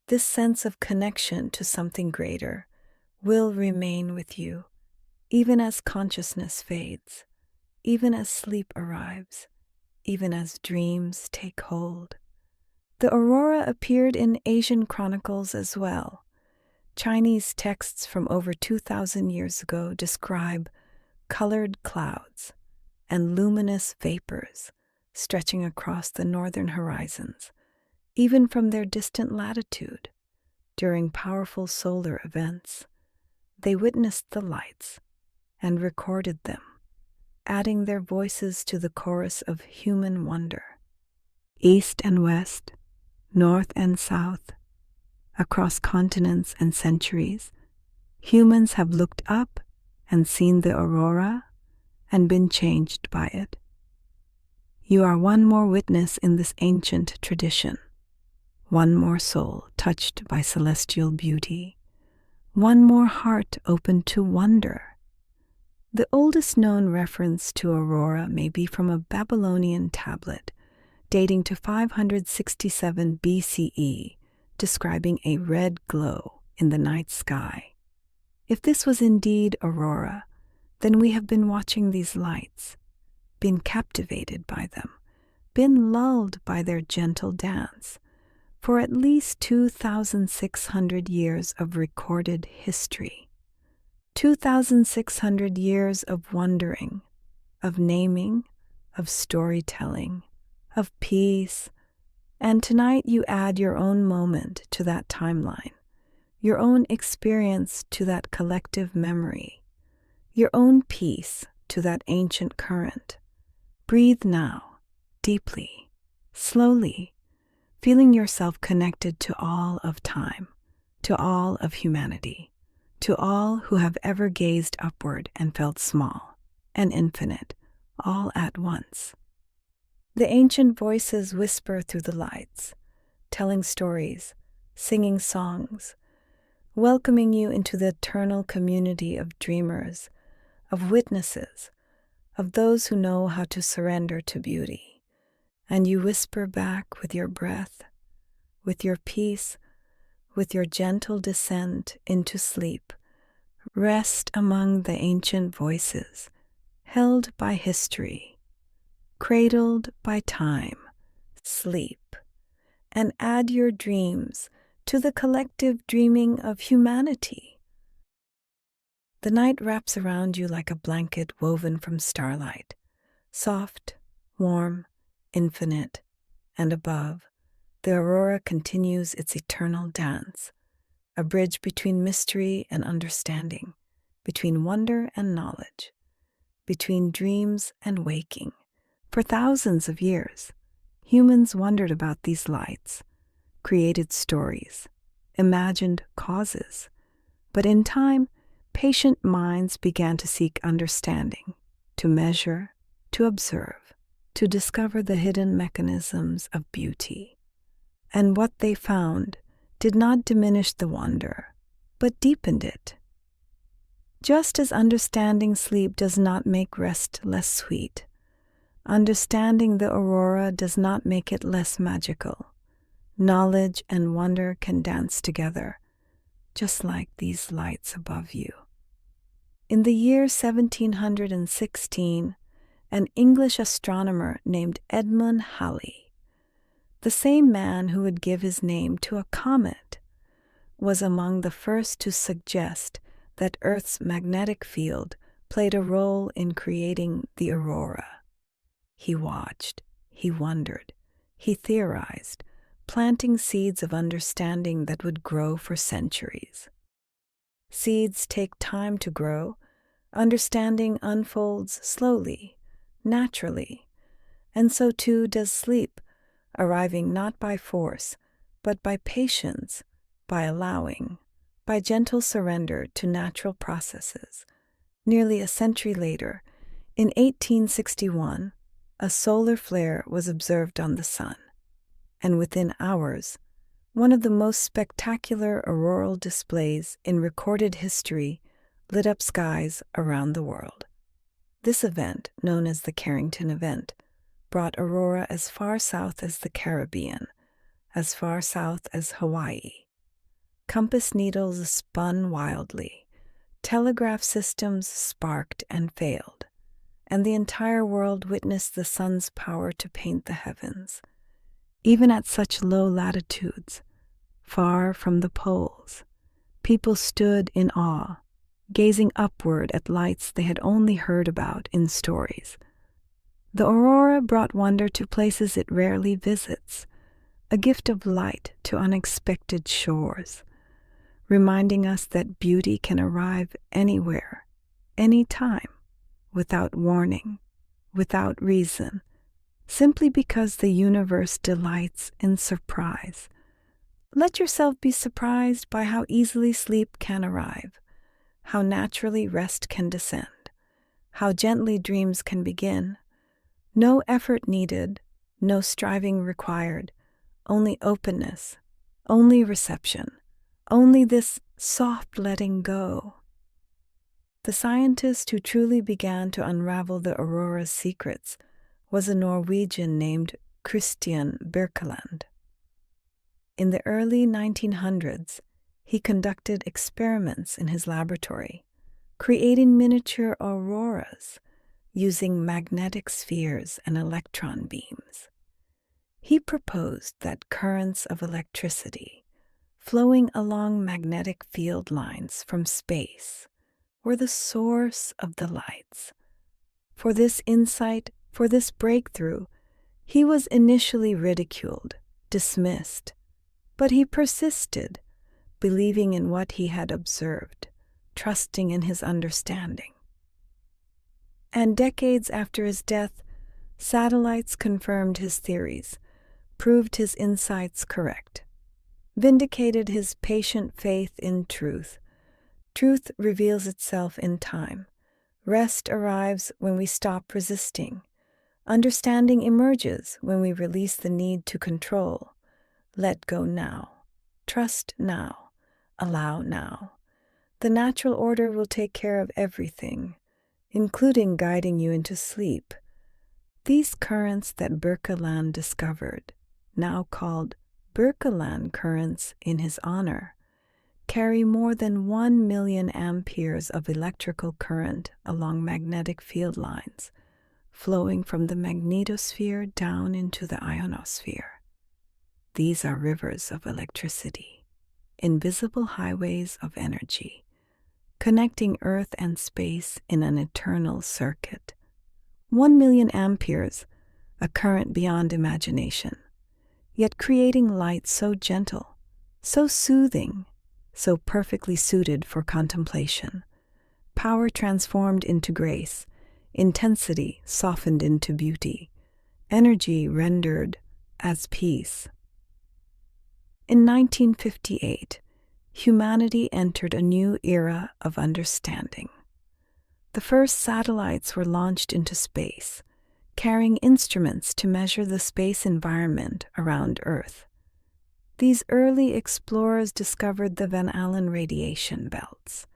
this sense of connection to something greater will remain with you, even as consciousness fades, even as sleep arrives, even as dreams take hold. The aurora appeared in Asian chronicles as well. Chinese texts from over 2,000 years ago describe colored clouds and luminous vapors stretching across the northern horizons, even from their distant latitude. During powerful solar events, they witnessed the lights and recorded them, adding their voices to the chorus of human wonder. East and west, north and south, across continents and centuries, humans have looked up and seen the aurora and been changed by it. You are one more witness in this ancient tradition, one more soul touched by celestial beauty, one more heart open to wonder. The oldest known reference to aurora may be from a Babylonian tablet dating to 567 BCE, describing a red glow in the night sky. If this was indeed aurora, then we have been watching these lights, been captivated by them, been lulled by their gentle dance, for at least 2,600 years of recorded history. 2,600 years of wondering, of naming, of storytelling, of peace. And tonight you add your own moment to that timeline, your own experience to that collective memory, your own peace to that ancient current. Breathe now, deeply, slowly, feeling yourself connected to all of time, to all of humanity, to all who have ever gazed upward and felt small and infinite, all at once. The ancient voices whisper through the lights, telling stories, singing songs, welcoming you into the eternal community of dreamers, of witnesses, of those who know how to surrender to beauty. And you whisper back with your breath, with your peace, with your gentle descent into sleep. Rest among the ancient voices, held by history, cradled by time. Sleep, and add your dreams to the collective dreaming of humanity. The night wraps around you like a blanket woven from starlight, soft, warm, infinite, and above, the aurora continues its eternal dance, a bridge between mystery and understanding, between wonder and knowledge, between dreams and waking. For thousands of years, humans wondered about these lights, created stories, imagined causes, but in time, patient minds began to seek understanding, to measure, to observe, to discover the hidden mechanisms of beauty. And what they found did not diminish the wonder, but deepened it. Just as understanding sleep does not make rest less sweet, understanding the aurora does not make it less magical. Knowledge and wonder can dance together, just like these lights above you. In the year 1716, an English astronomer named Edmund Halley, the same man who would give his name to a comet, was among the first to suggest that Earth's magnetic field played a role in creating the aurora. He watched, he wondered, he theorized, planting seeds of understanding that would grow for centuries. Seeds take time to grow. Understanding unfolds slowly, naturally, and so too does sleep, arriving not by force, but by patience, by allowing, by gentle surrender to natural processes. Nearly a century later, in 1861, a solar flare was observed on the sun, and within hours, one of the most spectacular auroral displays in recorded history lit up skies around the world. This event, known as the Carrington Event, brought aurora as far south as the Caribbean, as far south as Hawaii. Compass needles spun wildly, telegraph systems sparked and failed, and the entire world witnessed the sun's power to paint the heavens. Even at such low latitudes, far from the poles, people stood in awe, gazing upward at lights they had only heard about in stories. The aurora brought wonder to places it rarely visits, a gift of light to unexpected shores, reminding us that beauty can arrive anywhere, anytime, without warning, without reason, simply because the universe delights in surprise. Let yourself be surprised by how easily sleep can arrive, how naturally rest can descend, how gently dreams can begin. No effort needed, no striving required, only openness, only reception, only this soft letting go. The scientist who truly began to unravel the aurora's secrets was a Norwegian named Christian Birkeland. In the early 1900s, he conducted experiments in his laboratory, creating miniature auroras using magnetic spheres and electron beams. He proposed that currents of electricity flowing along magnetic field lines from space were the source of the lights. For this insight, for this breakthrough, he was initially ridiculed, dismissed, but he persisted, believing in what he had observed, trusting in his understanding. And decades after his death, satellites confirmed his theories, proved his insights correct, vindicated his patient faith in truth. Truth reveals itself in time. Rest arrives when we stop resisting. Understanding emerges when we release the need to control. Let go now. Trust now. Allow now. The natural order will take care of everything, including guiding you into sleep. These currents that Birkeland discovered, now called Birkeland currents in his honor, carry more than 1 million amperes of electrical current along magnetic field lines, flowing from the magnetosphere down into the ionosphere. These are rivers of electricity, invisible highways of energy, connecting Earth and space in an eternal circuit. 1 million amperes, a current beyond imagination, yet creating light so gentle, so soothing, so perfectly suited for contemplation. Power transformed into grace, intensity softened into beauty, energy rendered as peace. In 1958, humanity entered a new era of understanding. The first satellites were launched into space, carrying instruments to measure the space environment around Earth. These early explorers discovered the Van Allen radiation belts,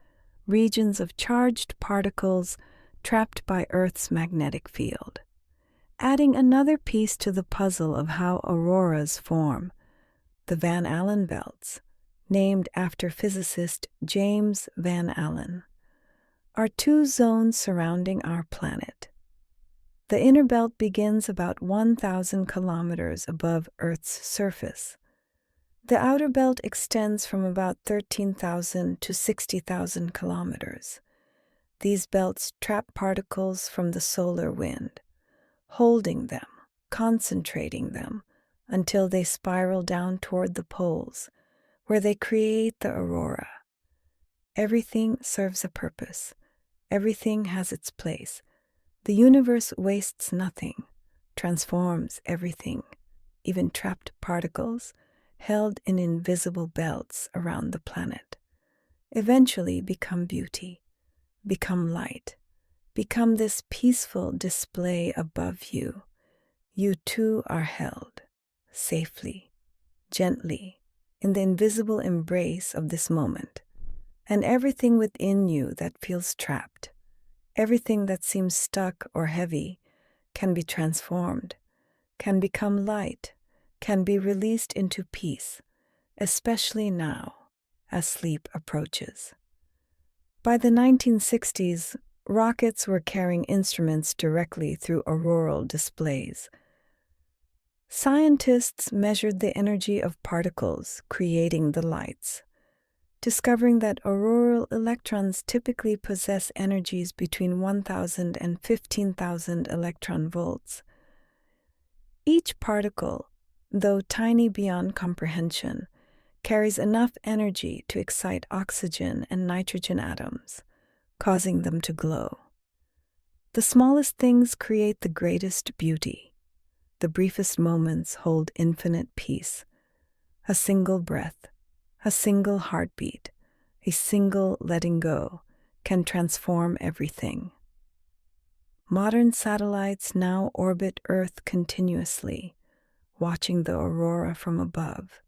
regions of charged particles trapped by Earth's magnetic field, adding another piece to the puzzle of how auroras form. The Van Allen belts, named after physicist James Van Allen, are two zones surrounding our planet. The inner belt begins about 1,000 kilometers above Earth's surface. The outer belt extends from about 13,000 to 60,000 kilometers. These belts trap particles from the solar wind, holding them, concentrating them, until they spiral down toward the poles, where they create the aurora. Everything serves a purpose. Everything has its place. The universe wastes nothing, transforms everything, even trapped particles held in invisible belts around the planet. Eventually become beauty, become light, become this peaceful display above you. You too are held, safely, gently, in the invisible embrace of this moment. And everything within you that feels trapped, everything that seems stuck or heavy, can be transformed, can become light, can be released into peace, especially now, as sleep approaches. By the 1960s, rockets were carrying instruments directly through auroral displays. Scientists measured the energy of particles creating the lights, discovering that auroral electrons typically possess energies between 1,000 and 15,000 electron volts. Each particle, though tiny beyond comprehension, carries enough energy to excite oxygen and nitrogen atoms, causing them to glow. The smallest things create the greatest beauty. The briefest moments hold infinite peace. A single breath, a single heartbeat, a single letting go can transform everything. Modern satellites now orbit Earth continuously, watching the aurora from above,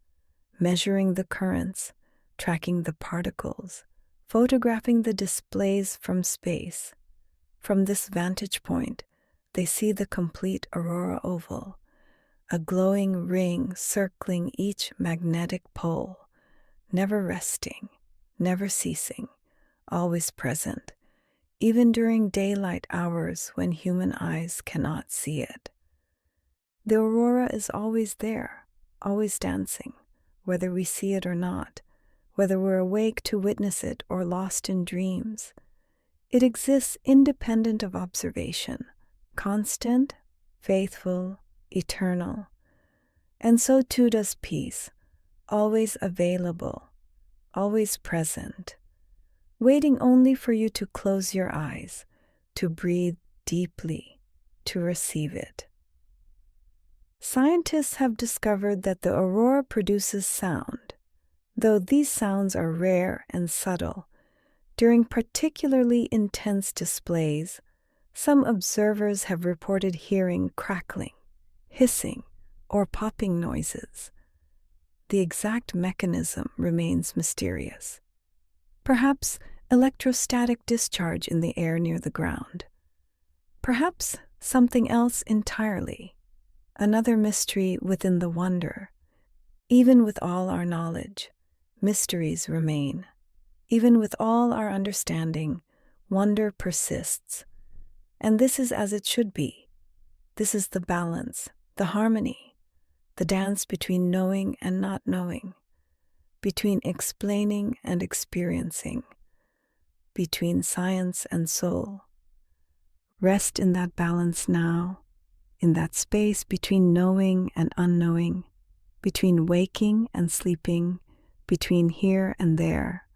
measuring the currents, tracking the particles, photographing the displays from space. From this vantage point, they see the complete aurora oval, a glowing ring circling each magnetic pole, never resting, never ceasing, always present, even during daylight hours when human eyes cannot see it. The aurora is always there, always dancing, whether we see it or not, whether we're awake to witness it or lost in dreams. It exists independent of observation, constant, faithful, eternal. And so too does peace, always available, always present, waiting only for you to close your eyes, to breathe deeply, to receive it. Scientists have discovered that the aurora produces sound, though these sounds are rare and subtle. During particularly intense displays, some observers have reported hearing crackling, hissing, or popping noises. The exact mechanism remains mysterious. Perhaps electrostatic discharge in the air near the ground. Perhaps something else entirely. Another mystery within the wonder. Even with all our knowledge, mysteries remain. Even with all our understanding, wonder persists. And this is as it should be. This is the balance, the harmony, the dance between knowing and not knowing, between explaining and experiencing, between science and soul. Rest in that balance now, in that space between knowing and unknowing, between waking and sleeping, between here and there.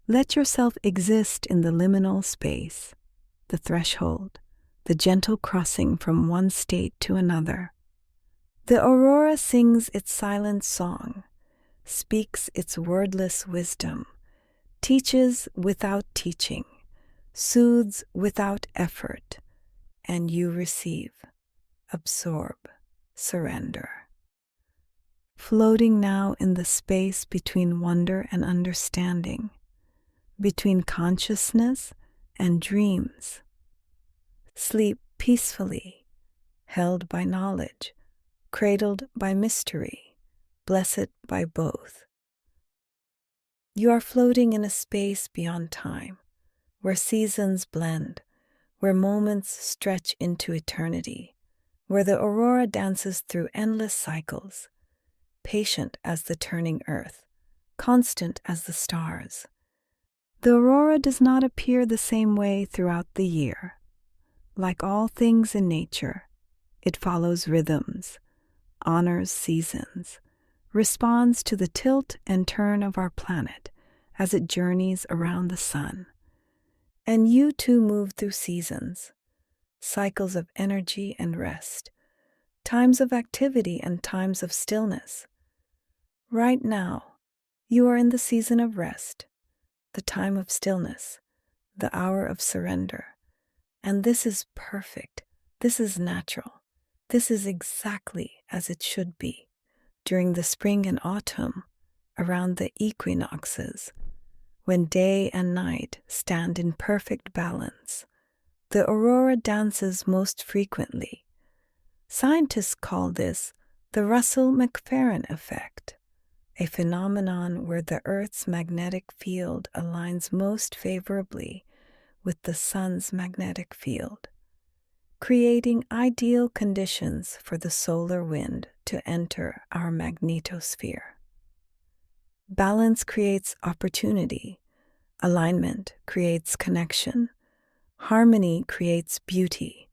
Let yourself exist in the liminal space, the threshold, the gentle crossing from one state to another. The aurora sings its silent song, speaks its wordless wisdom, teaches without teaching, soothes without effort, and you receive. absorb, surrender. Floating now in the space between wonder and understanding, between consciousness and dreams. Sleep peacefully, held by knowledge, cradled by mystery, blessed by both. You are floating in a space beyond time, where seasons blend, where moments stretch into eternity, where the aurora dances through endless cycles, patient as the turning earth, constant as the stars. The aurora does not appear the same way throughout the year. Like all things in nature, it follows rhythms, honors seasons, responds to the tilt and turn of our planet as it journeys around the sun. And you too move through seasons, cycles of energy and rest, times of activity and times of stillness. Right now, you are in the season of rest, the time of stillness, the hour of surrender. And this is perfect. This is natural. This is exactly as it should be during the spring and autumn, around the equinoxes, when day and night stand in perfect balance. The aurora dances most frequently. Scientists call this the Russell-McLaren effect, a phenomenon where the Earth's magnetic field aligns most favorably with the sun's magnetic field, creating ideal conditions for the solar wind to enter our magnetosphere. Balance creates opportunity, alignment creates connection, harmony creates beauty,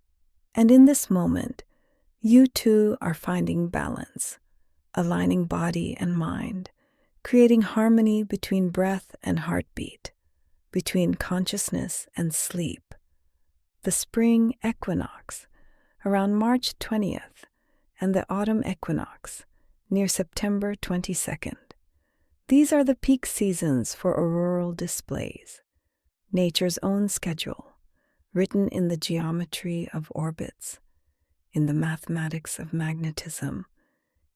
and in this moment, you too are finding balance, aligning body and mind, creating harmony between breath and heartbeat, between consciousness and sleep. The spring equinox, around March 20th, and the autumn equinox, near September 22nd. These are the peak seasons for auroral displays, nature's own schedule, written in the geometry of orbits, in the mathematics of magnetism,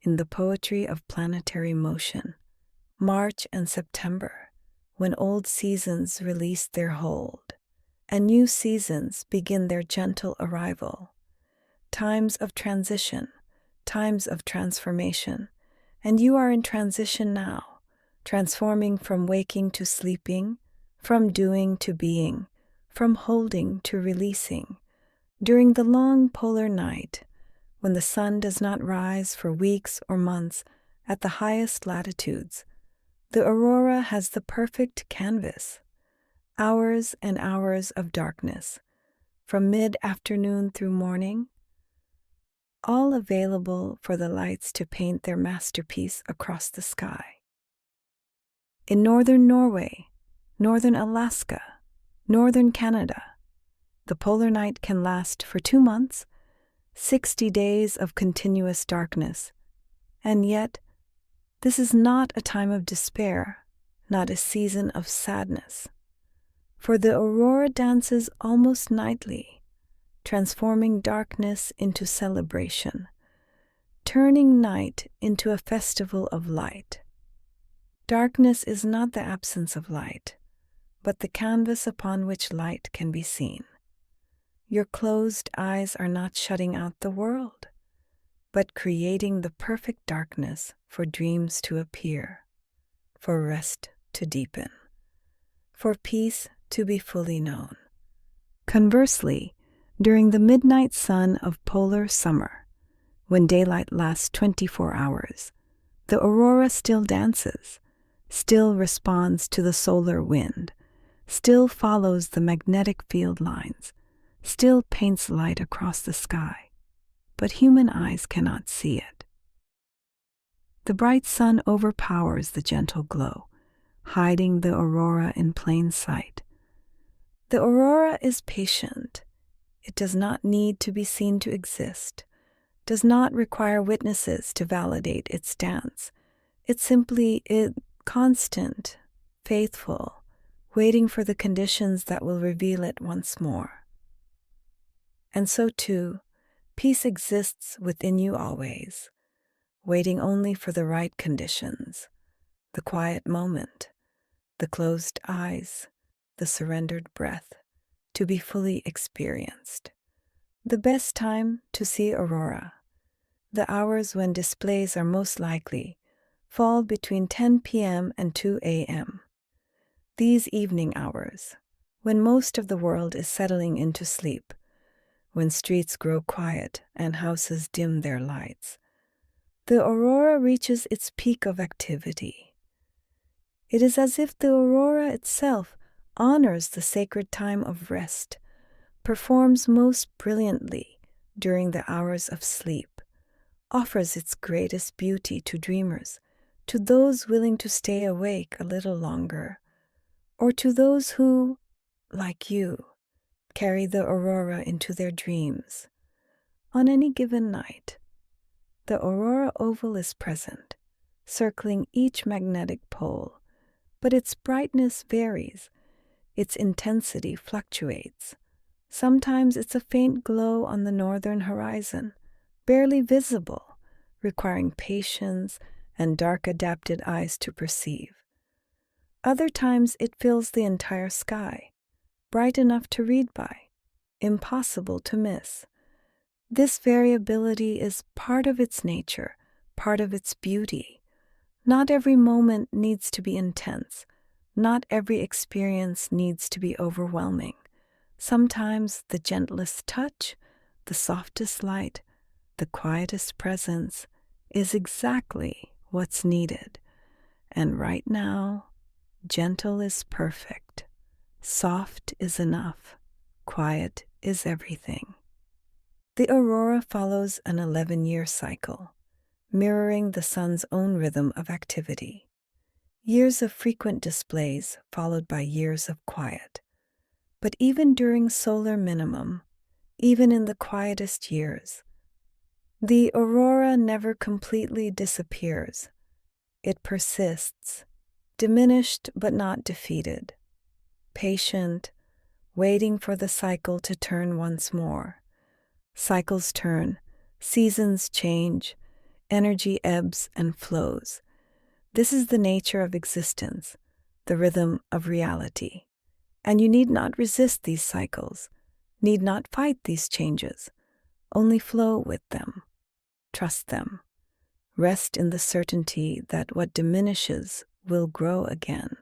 in the poetry of planetary motion. March and September, when old seasons release their hold, and new seasons begin their gentle arrival. Times of transition, times of transformation, and you are in transition now, transforming from waking to sleeping, from doing to being, from holding to releasing. During the long polar night, when the sun does not rise for weeks or months at the highest latitudes, the aurora has the perfect canvas, hours and hours of darkness, from mid-afternoon through morning, all available for the lights to paint their masterpiece across the sky. In northern Norway, northern Alaska, northern Canada, the polar night can last for 2 months, 60 days of continuous darkness, and yet this is not a time of despair, not a season of sadness. For the aurora dances almost nightly, transforming darkness into celebration, turning night into a festival of light. Darkness is not the absence of light, but the canvas upon which light can be seen. Your closed eyes are not shutting out the world, but creating the perfect darkness for dreams to appear, for rest to deepen, for peace to be fully known. Conversely, during the midnight sun of polar summer, when daylight lasts 24 hours, the aurora still dances, still responds to the solar wind, still follows the magnetic field lines, still paints light across the sky, but human eyes cannot see it. The bright sun overpowers the gentle glow, hiding the aurora in plain sight. The aurora is patient. It does not need to be seen to exist, does not require witnesses to validate its dance. It simply is constant, faithful, waiting for the conditions that will reveal it once more. And so too, Peace exists within you always, waiting only for the right conditions, the quiet moment, the closed eyes, the surrendered breath, to be fully experienced. The best time to see aurora, the hours when displays are most likely, fall between 10 p.m. and 2 a.m. These evening hours, when most of the world is settling into sleep, when streets grow quiet and houses dim their lights, the aurora reaches its peak of activity. It is as if the aurora itself honors the sacred time of rest, performs most brilliantly during the hours of sleep, offers its greatest beauty to dreamers, to those willing to stay awake a little longer, or to those who, like you, carry the aurora into their dreams. On any given night, the aurora oval is present, circling each magnetic pole, but its brightness varies, its intensity fluctuates. Sometimes it's a faint glow on the northern horizon, barely visible, requiring patience and dark-adapted eyes to perceive. Other times it fills the entire sky, bright enough to read by, impossible to miss. This variability is part of its nature, part of its beauty. Not every moment needs to be intense. Not every experience needs to be overwhelming. Sometimes the gentlest touch, the softest light, the quietest presence is exactly what's needed. And right now, gentle is perfect. Soft is enough. Quiet is everything. The aurora follows an 11-year cycle, mirroring the sun's own rhythm of activity. Years of frequent displays followed by years of quiet. But even during solar minimum, even in the quietest years, the aurora never completely disappears. It persists, diminished but not defeated, patient, waiting for the cycle to turn once more. Cycles turn, seasons change, energy ebbs and flows. This is the nature of existence, the rhythm of reality. And you need not resist these cycles, need not fight these changes, only flow with them, trust them, rest in the certainty that what diminishes will grow again,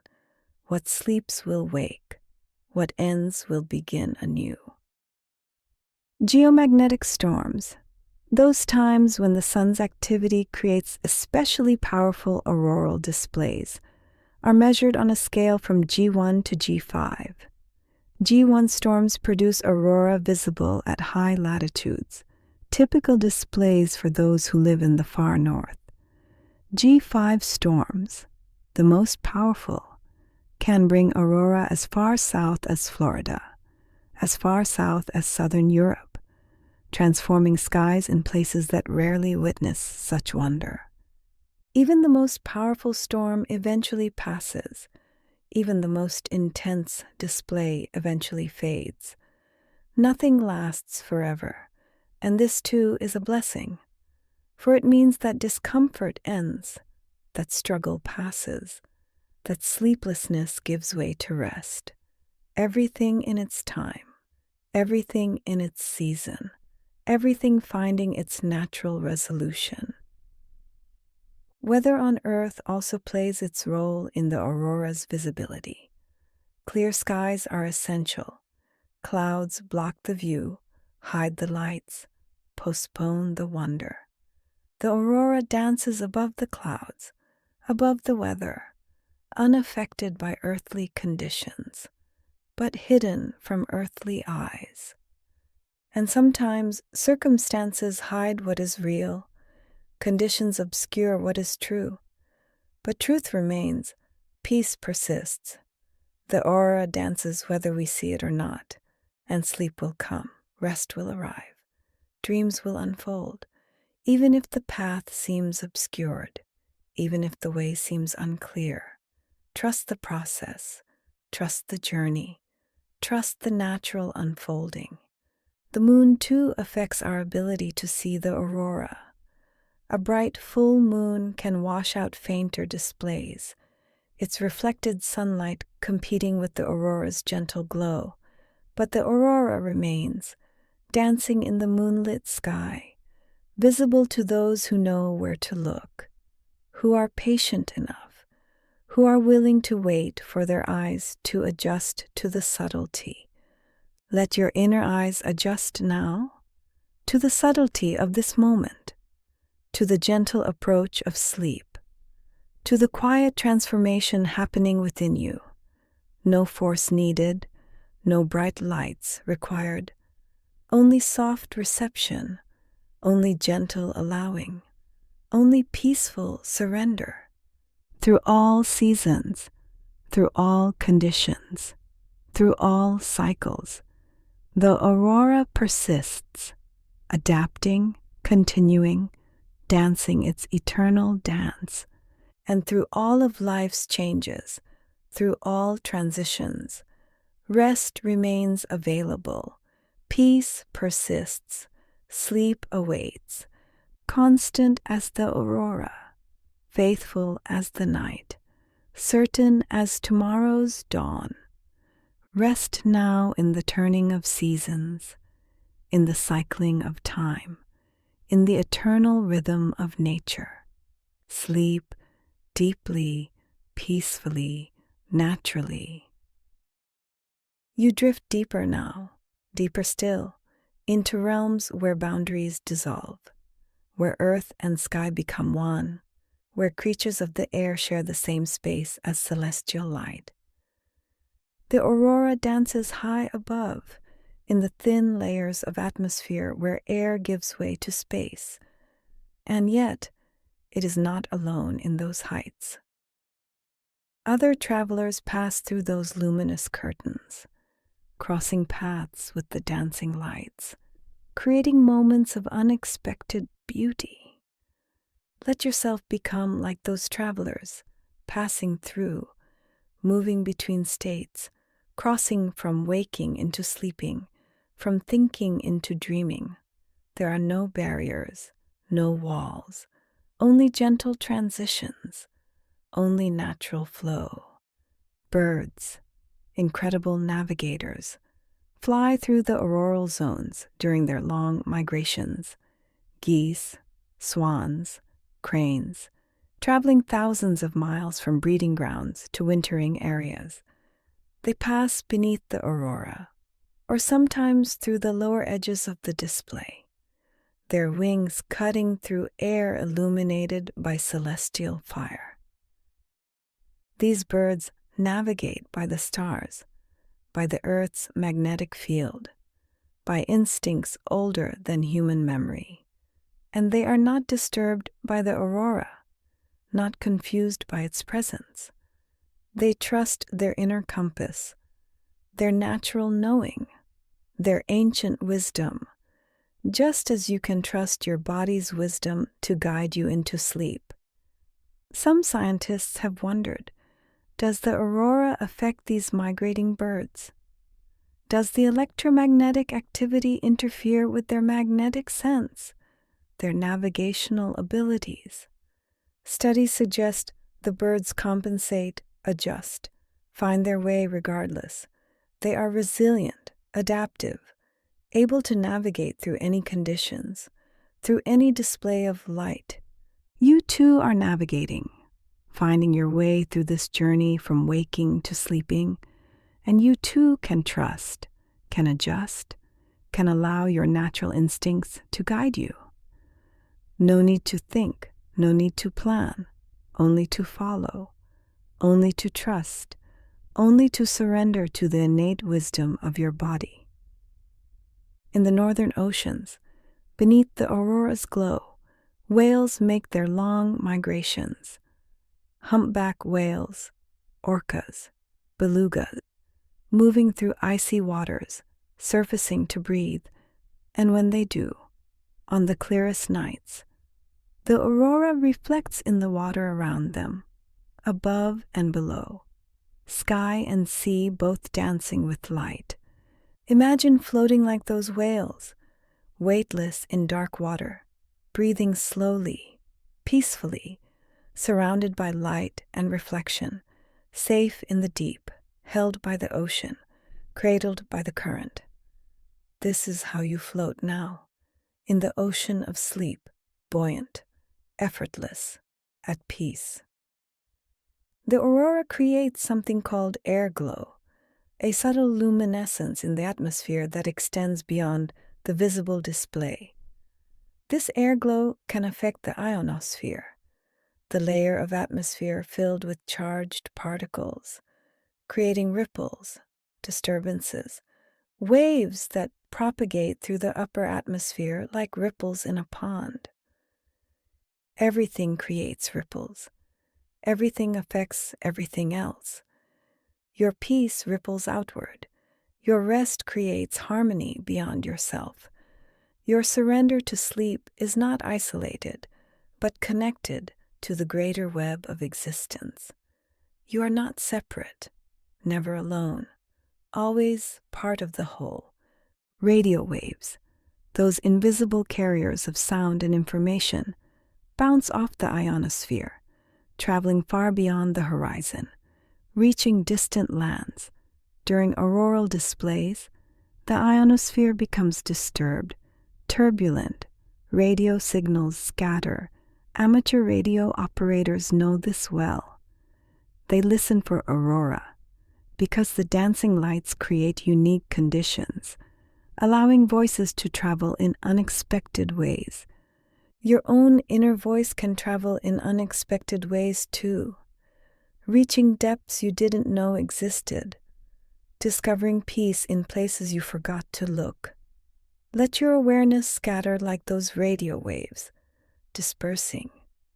what sleeps will wake, what ends will begin anew. Geomagnetic storms, those times when the sun's activity creates especially powerful auroral displays, are measured on a scale from G1 to G5. G1 storms produce aurora visible at high latitudes, typical displays for those who live in the far north. G5 storms, the most powerful, can bring aurora as far south as Florida, as far south as southern Europe, transforming skies in places that rarely witness such wonder. Even the most powerful storm eventually passes. Even the most intense display eventually fades. Nothing lasts forever, and this too is a blessing, for it means that discomfort ends, that struggle passes, that sleeplessness gives way to rest. Everything in its time, everything in its season, everything finding its natural resolution. Weather on Earth also plays its role in the aurora's visibility. Clear skies are essential. Clouds block the view, hide the lights, postpone the wonder. The aurora dances above the clouds, above the weather, unaffected by earthly conditions, but hidden from earthly eyes. And sometimes circumstances hide what is real, conditions obscure what is true, but truth remains, peace persists. The aurora dances whether we see it or not, and sleep will come, rest will arrive, dreams will unfold, even if the path seems obscured, even if the way seems unclear. Trust the process, trust the journey, trust the natural unfolding. The moon too affects our ability to see the aurora. A bright full moon can wash out fainter displays, its reflected sunlight competing with the aurora's gentle glow, but the aurora remains, dancing in the moonlit sky, visible to those who know where to look, who are patient enough, who are willing to wait for their eyes to adjust to the subtlety. Let your inner eyes adjust now to the subtlety of this moment, to the gentle approach of sleep, to the quiet transformation happening within you. No force needed, no bright lights required, only soft reception, only gentle allowing, only peaceful surrender. Through all seasons, through all conditions, through all cycles, the aurora persists, adapting, continuing, dancing its eternal dance. And through all of life's changes, through all transitions, rest remains available, peace persists, sleep awaits, constant as the aurora, faithful as the night, certain as tomorrow's dawn. Rest now in the turning of seasons, in the cycling of time, in the eternal rhythm of nature. Sleep deeply, peacefully, naturally. You drift deeper now, deeper still, into realms where boundaries dissolve, where earth and sky become one, where creatures of the air share the same space as celestial light. The aurora dances high above, in the thin layers of atmosphere where air gives way to space, and yet it is not alone in those heights. Other travelers pass through those luminous curtains, crossing paths with the dancing lights, creating moments of unexpected beauty. Let yourself become like those travelers, passing through, moving between states, crossing from waking into sleeping, from thinking into dreaming. There are no barriers, no walls, only gentle transitions, only natural flow. Birds, incredible navigators, fly through the auroral zones during their long migrations. Geese, swans, cranes, traveling thousands of miles from breeding grounds to wintering areas. They pass beneath the aurora, or sometimes through the lower edges of the display, their wings cutting through air illuminated by celestial fire. These birds navigate by the stars, by the Earth's magnetic field, by instincts older than human memory, and they are not disturbed by the aurora, not confused by its presence. They trust their inner compass, their natural knowing, their ancient wisdom, just as you can trust your body's wisdom to guide you into sleep. Some scientists have wondered, does the aurora affect these migrating birds? Does the electromagnetic activity interfere with their magnetic sense, their navigational abilities? Studies suggest the birds compensate, adjust, find their way regardless. They are resilient, adaptive, able to navigate through any conditions, through any display of light. You too are navigating, finding your way through this journey from waking to sleeping, and you too can trust, can adjust, can allow your natural instincts to guide you. No need to think, no need to plan, only to follow, only to trust, only to surrender to the innate wisdom of your body. In the northern oceans, beneath the aurora's glow, whales make their long migrations. Humpback whales, orcas, belugas, moving through icy waters, surfacing to breathe, and when they do, on the clearest nights, the aurora reflects in the water around them, above and below, sky and sea both dancing with light. Imagine floating like those whales, weightless in dark water, breathing slowly, peacefully, surrounded by light and reflection, safe in the deep, held by the ocean, cradled by the current. This is how you float now, in the ocean of sleep, buoyant, effortless, at peace. The aurora creates something called air glow, a subtle luminescence in the atmosphere that extends beyond the visible display. This air glow can affect the ionosphere, the layer of atmosphere filled with charged particles, creating ripples, disturbances, waves that propagate through the upper atmosphere like ripples in a pond. Everything creates ripples. Everything affects everything else. Your peace ripples outward. Your rest creates harmony beyond yourself. Your surrender to sleep is not isolated, but connected to the greater web of existence. You are not separate, never alone, always part of the whole. Radio waves, those invisible carriers of sound and information, bounce off the ionosphere, traveling far beyond the horizon, reaching distant lands. During auroral displays, the ionosphere becomes disturbed, turbulent, radio signals scatter. Amateur radio operators know this well. They listen for aurora, because the dancing lights create unique conditions, allowing voices to travel in unexpected ways. Your own inner voice can travel in unexpected ways too, reaching depths you didn't know existed, discovering peace in places you forgot to look. Let your awareness scatter like those radio waves, dispersing,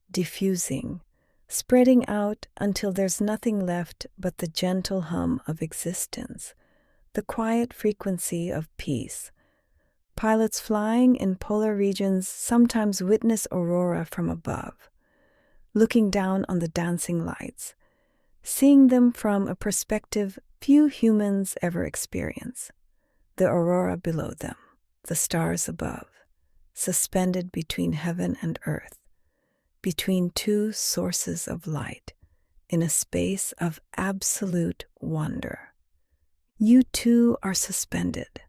diffusing, spreading out until there's nothing left but the gentle hum of existence, the quiet frequency of peace. Pilots flying in polar regions sometimes witness aurora from above, looking down on the dancing lights, seeing them from a perspective few humans ever experience. The aurora below them, the stars above, suspended between heaven and earth, between two sources of light, in a space of absolute wonder. You too are suspended,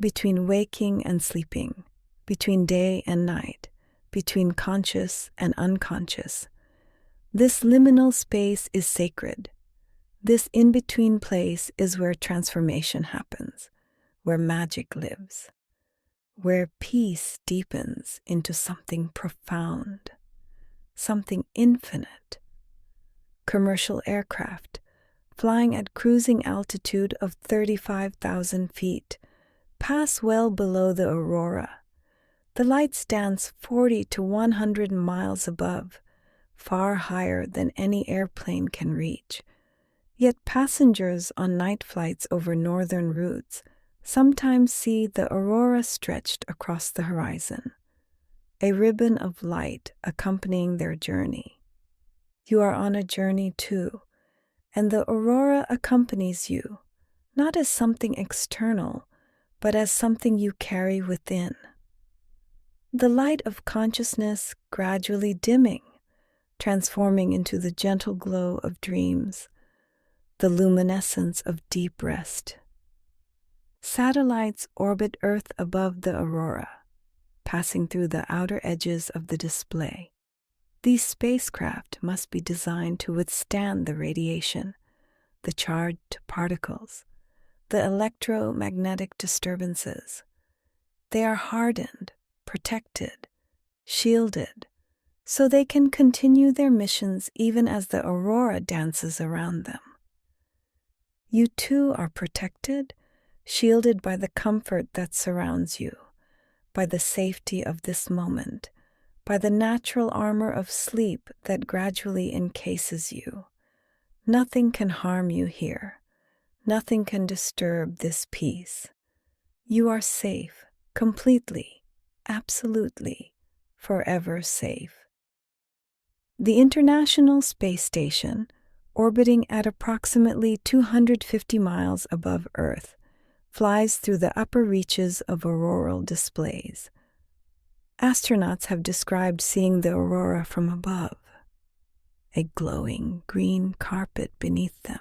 between waking and sleeping, between day and night, between conscious and unconscious. This liminal space is sacred. This in-between place is where transformation happens, where magic lives, where peace deepens into something profound, something infinite. Commercial aircraft, flying at cruising altitude of 35,000 feet, pass well below the aurora. The lights dance 40 to 100 miles above, far higher than any airplane can reach. Yet passengers on night flights over northern routes sometimes see the aurora stretched across the horizon, a ribbon of light accompanying their journey. You are on a journey too, and the aurora accompanies you, not as something external, but as something you carry within. The light of consciousness gradually dimming, transforming into the gentle glow of dreams, the luminescence of deep rest. Satellites orbit Earth above the aurora, passing through the outer edges of the display. These spacecraft must be designed to withstand the radiation, the charged particles, the electromagnetic disturbances. They are hardened, protected, shielded, so they can continue their missions even as the aurora dances around them. You too are protected, shielded by the comfort that surrounds you, by the safety of this moment, by the natural armor of sleep that gradually encases you. Nothing can harm you here. Nothing can disturb this peace. You are safe, completely, absolutely, forever safe. The International Space Station, orbiting at approximately 250 miles above Earth, flies through the upper reaches of auroral displays. Astronauts have described seeing the aurora from above, a glowing green carpet beneath them,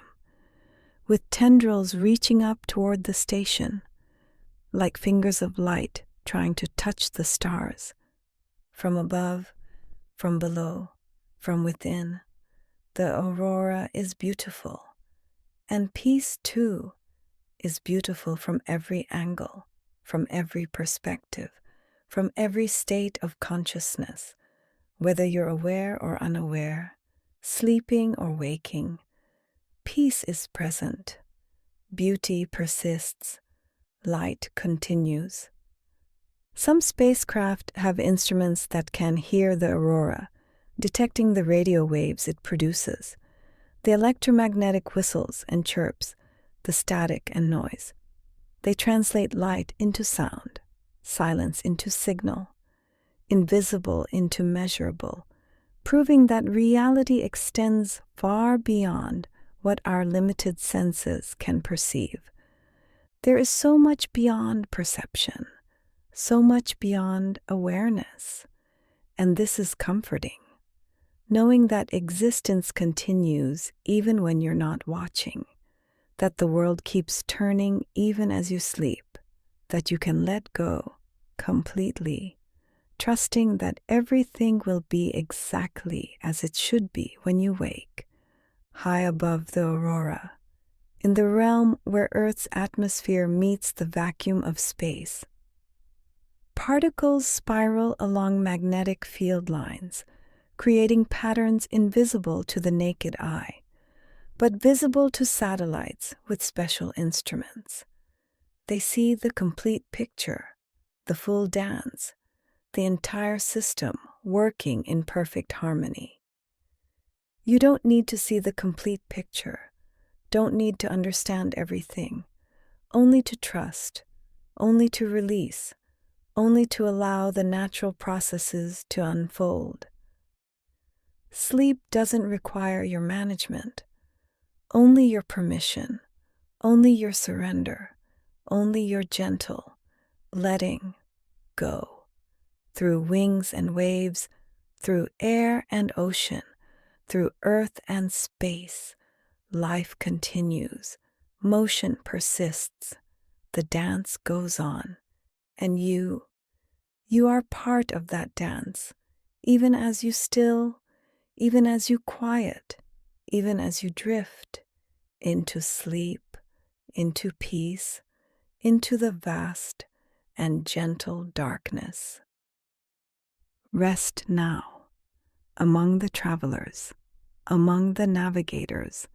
with tendrils reaching up toward the station, like fingers of light trying to touch the stars. From above, from below, from within, the aurora is beautiful. And peace, too, is beautiful from every angle, from every perspective, from every state of consciousness, whether you're aware or unaware, sleeping or waking. Peace is present. Beauty persists. Light continues. Some spacecraft have instruments that can hear the aurora, detecting the radio waves it produces, the electromagnetic whistles and chirps, the static and noise. They translate light into sound, silence into signal, invisible into measurable, proving that reality extends far beyond what our limited senses can perceive. There is so much beyond perception, so much beyond awareness, and this is comforting, knowing that existence continues even when you're not watching, that the world keeps turning even as you sleep, that you can let go completely, trusting that everything will be exactly as it should be when you wake, high above the aurora, in the realm where Earth's atmosphere meets the vacuum of space. Particles spiral along magnetic field lines, creating patterns invisible to the naked eye, but visible to satellites with special instruments. They see the complete picture, the full dance, the entire system working in perfect harmony. You don't need to see the complete picture, don't need to understand everything, only to trust, only to release, only to allow the natural processes to unfold. Sleep doesn't require your management, only your permission, only your surrender, only your gentle letting go. Through wings and waves, through air and ocean, through earth and space, life continues, motion persists, the dance goes on, and you are part of that dance, even as you still, even as you quiet, even as you drift into sleep, into peace, into the vast and gentle darkness. Rest now, among the travelers, among the navigators,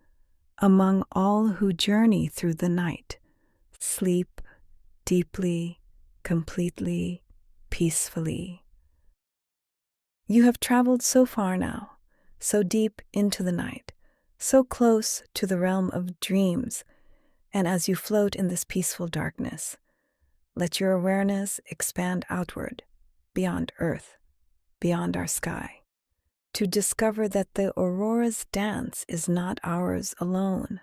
among all who journey through the night. Sleep deeply, completely, peacefully. You have traveled so far now, so deep into the night, so close to the realm of dreams, and as you float in this peaceful darkness, let your awareness expand outward, beyond Earth, beyond our sky, to discover that the aurora's dance is not ours alone.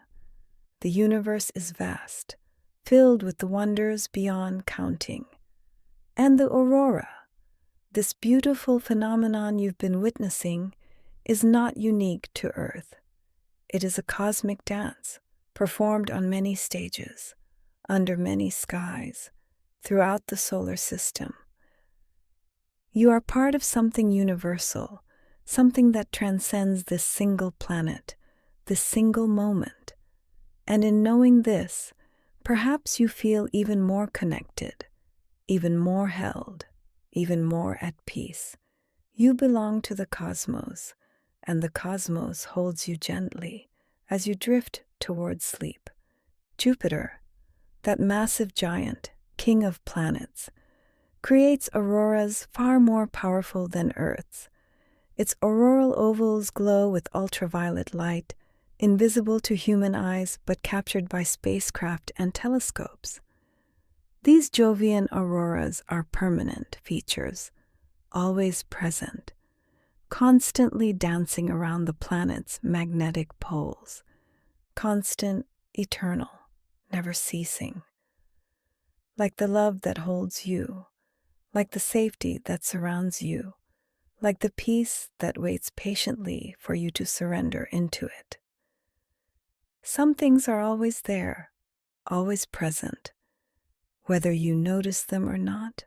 The universe is vast, filled with the wonders beyond counting. And the aurora, this beautiful phenomenon you've been witnessing, is not unique to Earth. It is a cosmic dance, performed on many stages, under many skies, throughout the solar system. You are part of something universal, something that transcends this single planet, this single moment. And in knowing this, perhaps you feel even more connected, even more held, even more at peace. You belong to the cosmos, and the cosmos holds you gently as you drift towards sleep. Jupiter, that massive giant, king of planets, creates auroras far more powerful than Earth's. Its auroral ovals glow with ultraviolet light, invisible to human eyes but captured by spacecraft and telescopes. These Jovian auroras are permanent features, always present, constantly dancing around the planet's magnetic poles, constant, eternal, never ceasing. like the love that holds you, like the safety that surrounds you, like the peace that waits patiently for you to surrender into it. Some things are always there, always present, whether you notice them or not.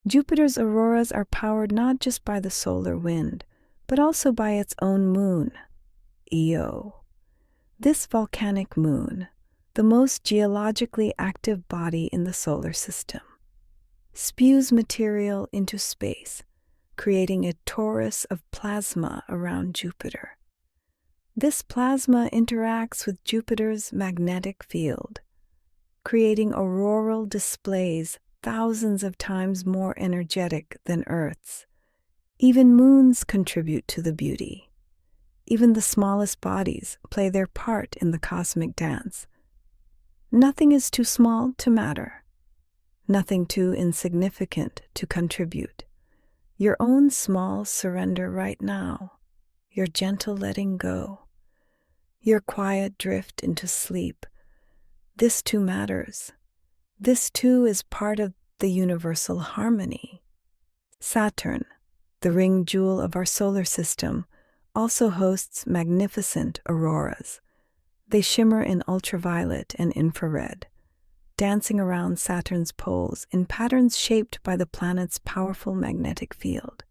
Jupiter's auroras are powered not just by the solar wind, but also by its own moon, Io. This volcanic moon, the most geologically active body in the solar system, spews material into space, creating a torus of plasma around Jupiter. This plasma interacts with Jupiter's magnetic field, creating auroral displays thousands of times more energetic than Earth's. Even moons contribute to the beauty. Even the smallest bodies play their part in the cosmic dance. Nothing is too small to matter, nothing too insignificant to contribute. Your own small surrender right now, your gentle letting go, your quiet drift into sleep, this too matters. This too is part of the universal harmony. Saturn, the ring jewel of our solar system, also hosts magnificent auroras. They shimmer in ultraviolet and infrared, dancing around Saturn's poles in patterns shaped by the planet's powerful magnetic field.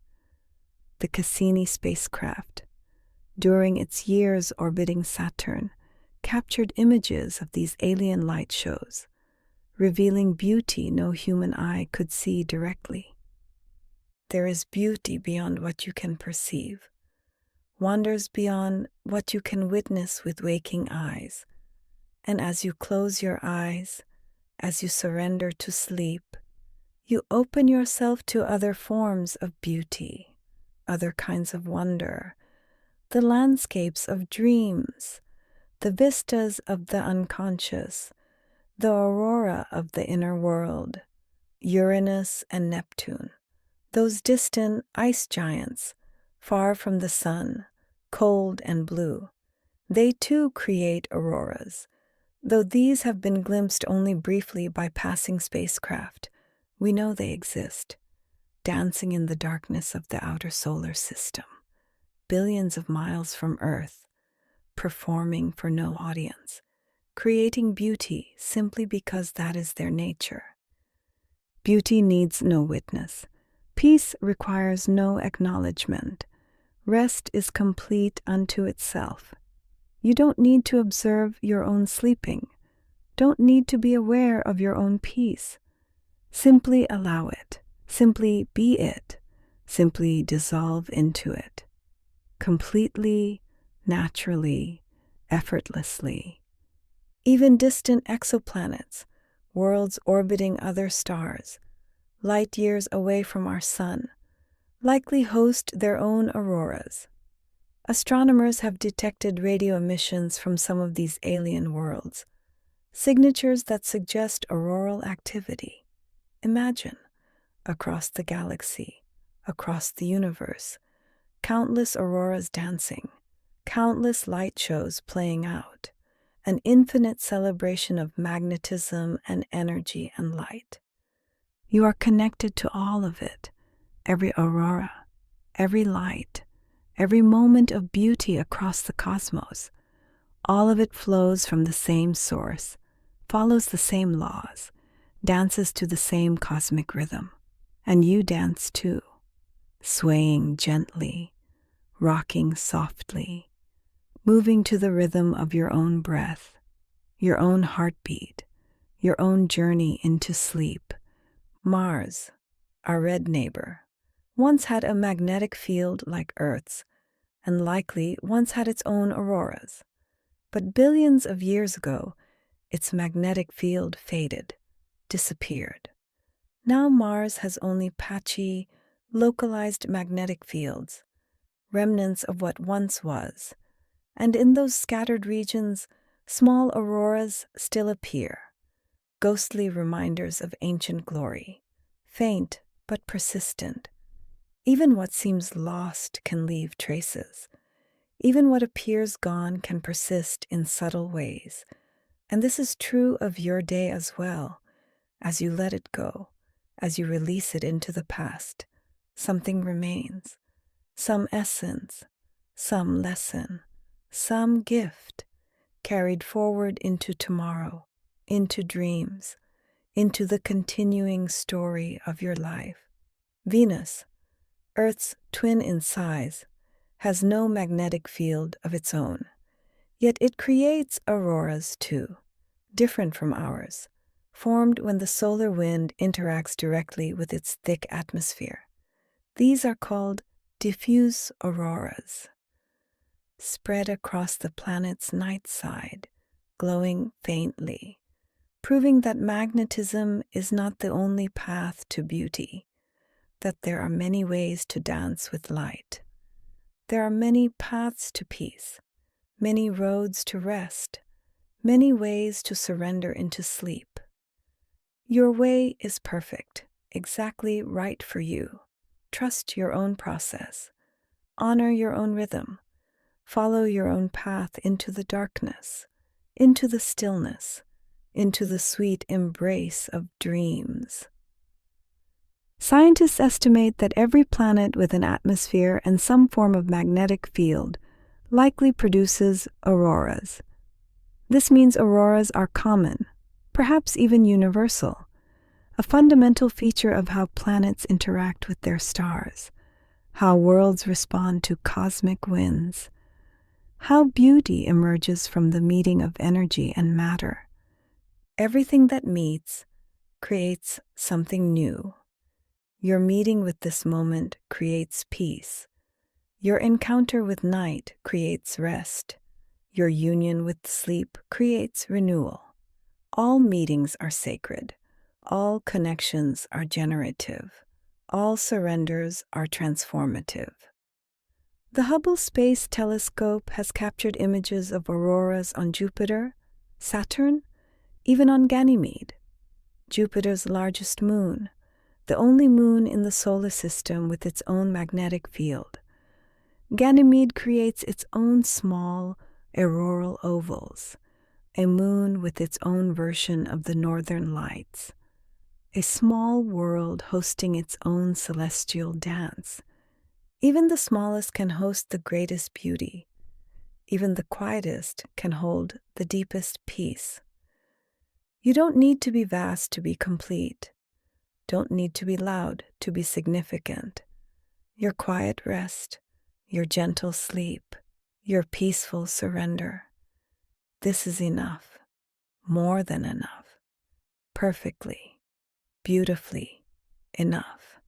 The Cassini spacecraft, during its years orbiting Saturn, captured images of these alien light shows, revealing beauty no human eye could see directly. There is beauty beyond what you can perceive, wonders beyond what you can witness with waking eyes. And as you close your eyes, as you surrender to sleep, you open yourself to other forms of beauty, other kinds of wonder, the landscapes of dreams, the vistas of the unconscious, the aurora of the inner world, Uranus and Neptune, those distant ice giants, far from the sun, cold and blue. They too create auroras. Though these have been glimpsed only briefly by passing spacecraft, we know they exist, dancing in the darkness of the outer solar system, billions of miles from Earth, performing for no audience, creating beauty simply because that is their nature. Beauty needs no witness. Peace requires no acknowledgement. Rest is complete unto itself. You don't need to observe your own sleeping. Don't need to be aware of your own peace. Simply allow it. Simply be it. Simply dissolve into it. Completely, naturally, effortlessly. Even distant exoplanets, worlds orbiting other stars, light years away from our sun, likely host their own auroras. Astronomers have detected radio emissions from some of these alien worlds, signatures that suggest auroral activity. Imagine, across the galaxy, across the universe, countless auroras dancing, countless light shows playing out, an infinite celebration of magnetism and energy and light. You are connected to all of it, every aurora, every light, every moment of beauty across the cosmos. All of it flows from the same source, follows the same laws, dances to the same cosmic rhythm. And you dance too, swaying gently, rocking softly, moving to the rhythm of your own breath, your own heartbeat, your own journey into sleep. Mars, our red neighbor, once had a magnetic field like Earth's, and likely once had its own auroras. But billions of years ago, its magnetic field faded, disappeared. Now Mars has only patchy, localized magnetic fields, remnants of what once was, and in those scattered regions, small auroras still appear, ghostly reminders of ancient glory, faint but persistent. Even what seems lost can leave traces. Even what appears gone can persist in subtle ways. And this is true of your day as well, As you let it go, as you release it into the past, something remains, some essence, some lesson, some gift carried forward into tomorrow, into dreams, into the continuing story of your life. Venus, Earth's twin in size, has no magnetic field of its own, yet it creates auroras too, different from ours, formed when the solar wind interacts directly with its thick atmosphere. These are called diffuse auroras, spread across the planet's night side, glowing faintly, proving that magnetism is not the only path to beauty, that there are many ways to dance with light. There are many paths to peace, many roads to rest, many ways to surrender into sleep. Your way is perfect, exactly right for you. Trust your own process. Honor your own rhythm. Follow your own path into the darkness, into the stillness, into the sweet embrace of dreams. Scientists estimate that every planet with an atmosphere and some form of magnetic field likely produces auroras. This means auroras are common, perhaps even universal, a fundamental feature of how planets interact with their stars, how worlds respond to cosmic winds, how beauty emerges from the meeting of energy and matter. Everything that meets creates something new. Your meeting with this moment creates peace. Your encounter with night creates rest. Your union with sleep creates renewal. All meetings are sacred. All connections are generative. All surrenders are transformative. The Hubble Space Telescope has captured images of auroras on Jupiter, Saturn, even on Ganymede, Jupiter's largest moon, the only moon in the solar system with its own magnetic field. Ganymede creates its own small auroral ovals, a moon with its own version of the northern lights, a small world hosting its own celestial dance. Even the smallest can host the greatest beauty. Even the quietest can hold the deepest peace. You don't need to be vast to be complete. Don't need to be loud to be significant. Your quiet rest, your gentle sleep, your peaceful surrender. This is enough, more than enough, perfectly, beautifully enough.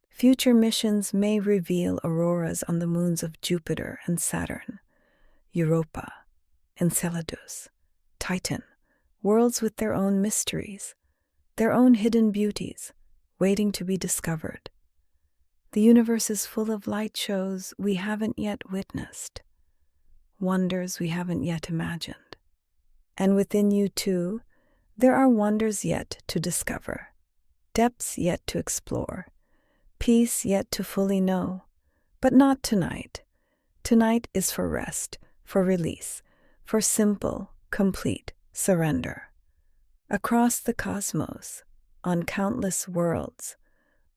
Future missions may reveal auroras on the moons of Jupiter and Saturn, Europa, Enceladus, Titan, worlds with their own mysteries, their own hidden beauties, waiting to be discovered. The universe is full of light shows we haven't yet witnessed, wonders we haven't yet imagined. And within you too, there are wonders yet to discover, depths yet to explore, peace yet to fully know. But not tonight. Tonight is for rest, for release, for simple, complete surrender. Across the cosmos, on countless worlds,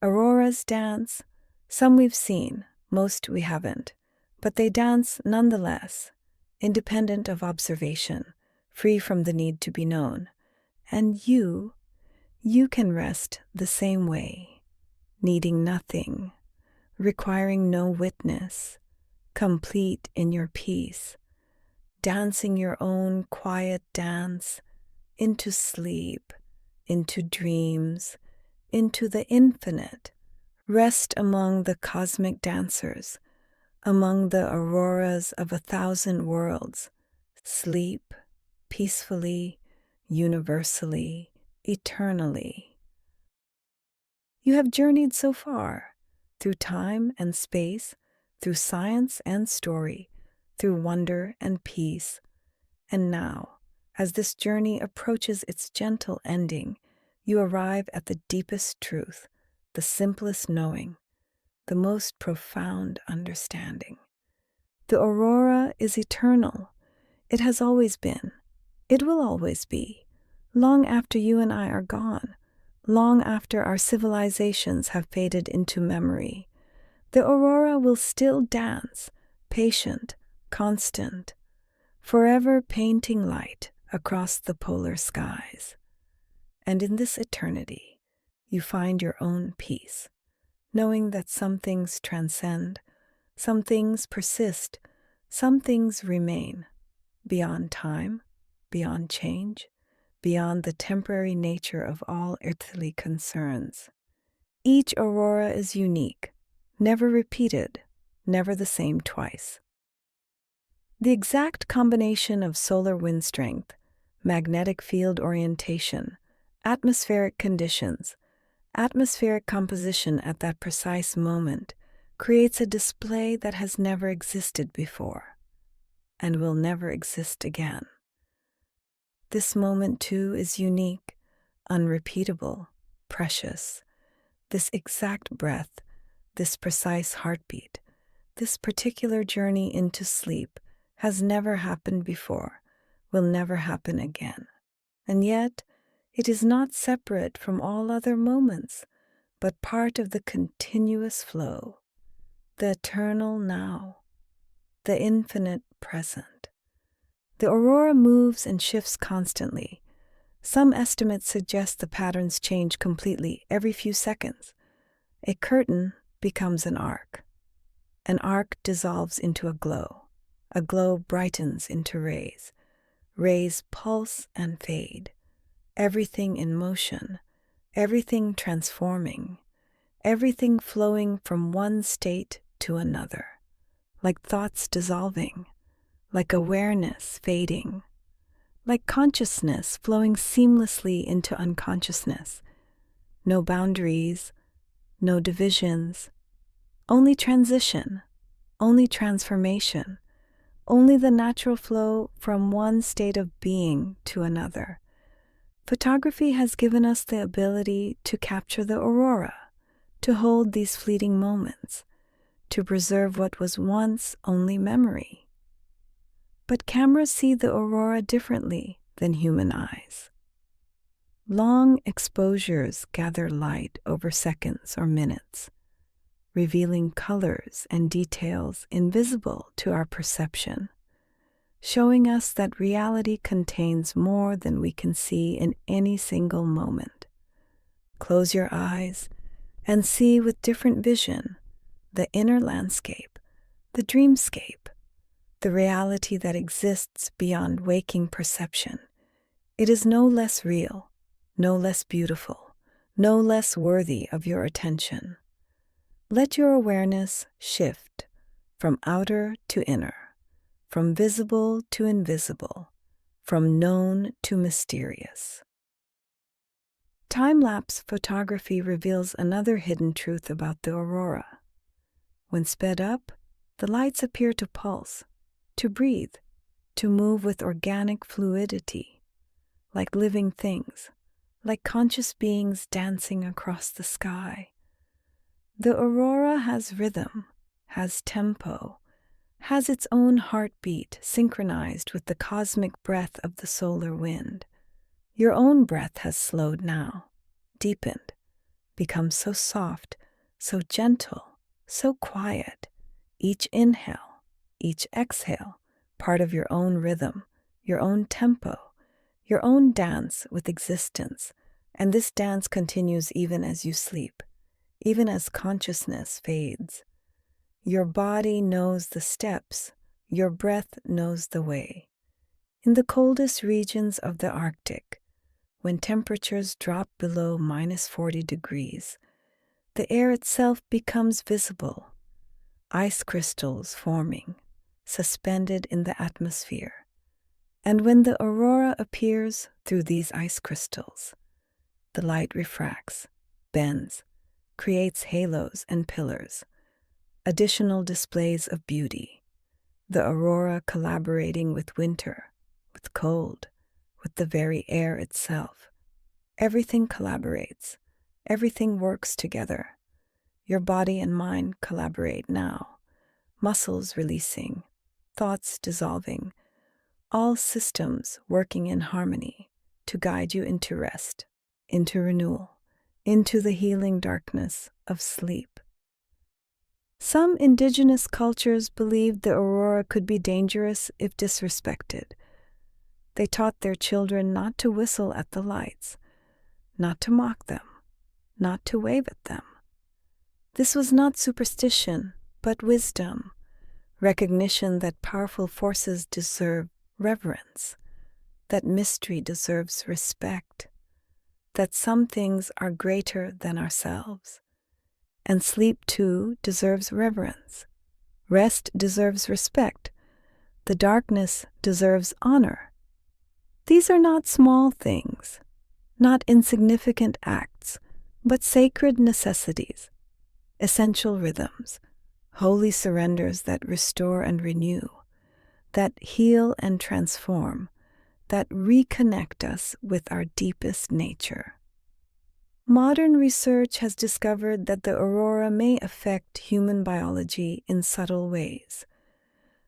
auroras dance. Some we've seen, most we haven't, but they dance nonetheless, independent of observation, free from the need to be known. And you can rest the same way, needing nothing, requiring no witness, complete in your peace, dancing your own quiet dance into sleep, into dreams, into the infinite. Rest among the cosmic dancers, among the auroras of 1,000 worlds. Sleep peacefully, universally, eternally. You have journeyed so far, through time and space, through science and story, through wonder and peace. And now, as this journey approaches its gentle ending, you arrive at the deepest truth, the simplest knowing, the most profound understanding. The aurora is eternal. It has always been. It will always be. long after you and I are gone, long after our civilizations have faded into memory. The aurora will still dance, patient, constant, forever painting light across the polar skies. And in this eternity, you find your own peace, knowing that some things transcend, some things persist, some things remain, beyond time, beyond change, beyond the temporary nature of all earthly concerns. Each aurora is unique, never repeated, never the same twice. The exact combination of solar wind strength, magnetic field orientation, atmospheric conditions, atmospheric composition at that precise moment creates a display that has never existed before and will never exist again. This moment, too, is unique, unrepeatable, precious. This exact breath, this precise heartbeat, this particular journey into sleep has never happened before, will never happen again. And yet, it is not separate from all other moments, but part of the continuous flow, the eternal now, the infinite present. The aurora moves and shifts constantly. Some estimates suggest the patterns change completely every few seconds. A curtain becomes an arc. An arc dissolves into a glow. A glow brightens into rays. Rays pulse and fade. Everything in motion, everything transforming, everything flowing from one state to another, like thoughts dissolving, like awareness fading, like consciousness flowing seamlessly into unconsciousness. No boundaries, no divisions, only transition, only transformation, only the natural flow from one state of being to another. Photography has given us the ability to capture the aurora, to hold these fleeting moments, to preserve what was once only memory. But cameras see the aurora differently than human eyes. Long exposures gather light over seconds or minutes, revealing colors and details invisible to our perception, showing us that reality contains more than we can see in any single moment. Close your eyes and see with different vision the inner landscape, the dreamscape, the reality that exists beyond waking perception. It is no less real, no less beautiful, no less worthy of your attention. Let your awareness shift from outer to inner, from visible to invisible, from known to mysterious. Time-lapse photography reveals another hidden truth about the aurora. When sped up, the lights appear to pulse, to breathe, to move with organic fluidity, like living things, like conscious beings dancing across the sky. The aurora has rhythm, has tempo, has its own heartbeat synchronized with the cosmic breath of the solar wind. Your own breath has slowed now, deepened, become so soft, so gentle, so quiet. Each inhale, each exhale, part of your own rhythm, your own tempo, your own dance with existence. And this dance continues even as you sleep, even as consciousness fades. Your body knows the steps, your breath knows the way. In the coldest regions of the Arctic, when temperatures drop below -40 degrees, the air itself becomes visible, ice crystals forming, suspended in the atmosphere. And when the aurora appears through these ice crystals, the light refracts, bends, creates halos and pillars, additional displays of beauty, the aurora collaborating with winter, with cold, with the very air itself. Everything collaborates, everything works together. Your body and mind collaborate now, muscles releasing, thoughts dissolving, all systems working in harmony, to guide you into rest, into renewal, into the healing darkness of sleep. Some indigenous cultures believed the aurora could be dangerous if disrespected. They taught their children not to whistle at the lights, not to mock them, not to wave at them. This was not superstition, but wisdom, recognition that powerful forces deserve reverence, that mystery deserves respect, that some things are greater than ourselves. And sleep, too, deserves reverence. Rest deserves respect. The darkness deserves honor. These are not small things, not insignificant acts, but sacred necessities, essential rhythms, holy surrenders that restore and renew, that heal and transform, that reconnect us with our deepest nature. Modern research has discovered that the aurora may affect human biology in subtle ways.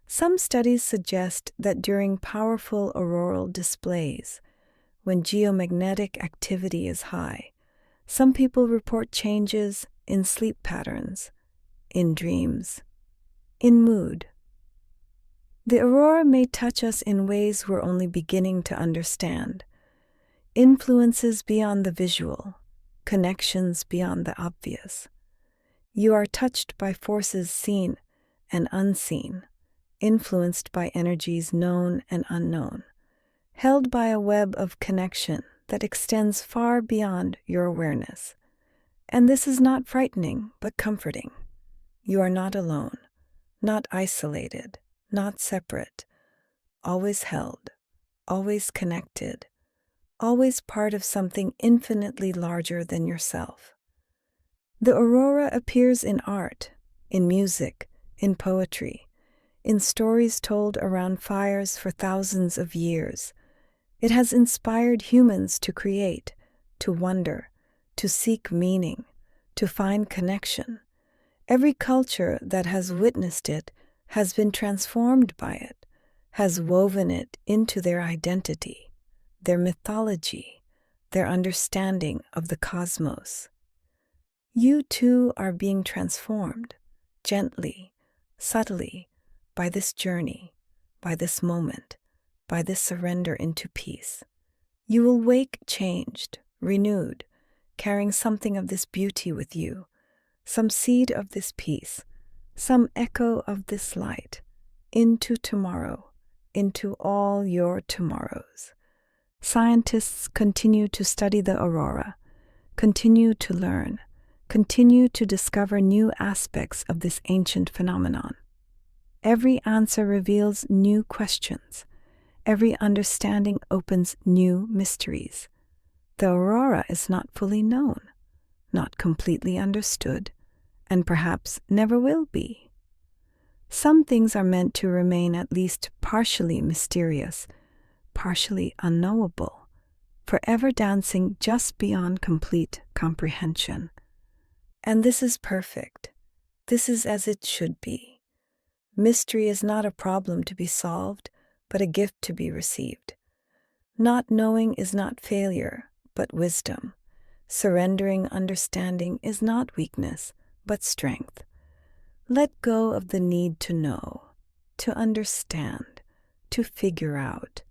Some studies suggest that during powerful auroral displays, when geomagnetic activity is high, some people report changes in sleep patterns, in dreams, in mood. The aurora may touch us in ways we're only beginning to understand, influences beyond the visual, connections beyond the obvious. You are touched by forces seen and unseen, influenced by energies known and unknown, held by a web of connection that extends far beyond your awareness. And this is not frightening, but comforting. You are not alone, not isolated, not separate, always held, always connected, always part of something infinitely larger than yourself. The aurora appears in art, in music, in poetry, in stories told around fires for thousands of years. It has inspired humans to create, to wonder, to seek meaning, to find connection. Every culture that has witnessed it has been transformed by it, has woven it into their identity, their mythology, their understanding of the cosmos. You too are being transformed, gently, subtly, by this journey, by this moment, by this surrender into peace. You will wake changed, renewed, carrying something of this beauty with you, some seed of this peace, some echo of this light, into tomorrow, into all your tomorrows. Scientists continue to study the aurora, continue to learn, continue to discover new aspects of this ancient phenomenon. Every answer reveals new questions. Every understanding opens new mysteries. The aurora is not fully known, not completely understood, and perhaps never will be. Some things are meant to remain at least partially mysterious, partially unknowable, forever dancing just beyond complete comprehension. And this is perfect. This is as it should be. Mystery is not a problem to be solved, but a gift to be received. Not knowing is not failure, but wisdom. Surrendering understanding is not weakness, but strength. Let go of the need to know, to understand, to figure out.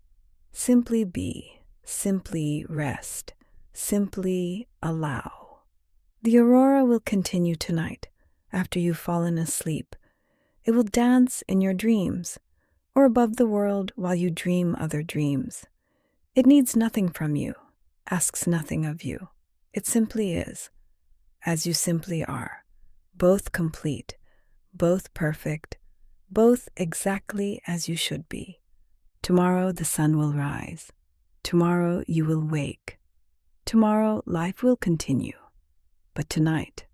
Simply be, simply rest, simply allow. The aurora will continue tonight, after you've fallen asleep. It will dance in your dreams, or above the world while you dream other dreams. It needs nothing from you, asks nothing of you. It simply is, as you simply are, both complete, both perfect, both exactly as you should be. Tomorrow the sun will rise. Tomorrow you will wake. Tomorrow life will continue. But tonight,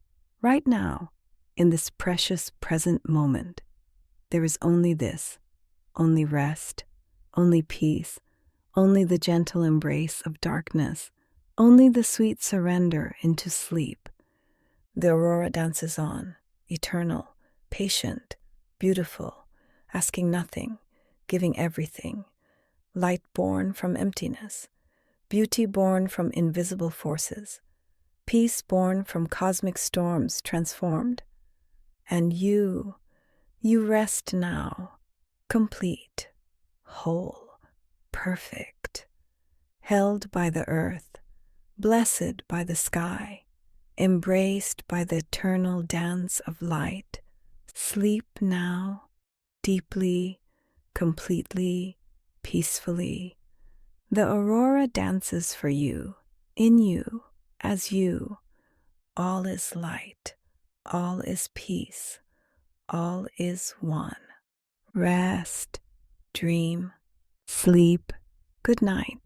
right now, in this precious present moment, there is only this, only rest, only peace, only the gentle embrace of darkness, only the sweet surrender into sleep. The aurora dances on, eternal, patient, beautiful, asking nothing, giving everything, light born from emptiness, beauty born from invisible forces, peace born from cosmic storms transformed. And you rest now, complete, whole, perfect, held by the earth, blessed by the sky, embraced by the eternal dance of light. Sleep now, deeply, completely, peacefully. The aurora dances for you, in you, as you. All is light, all is peace, all is one. Rest, dream, sleep. Good night.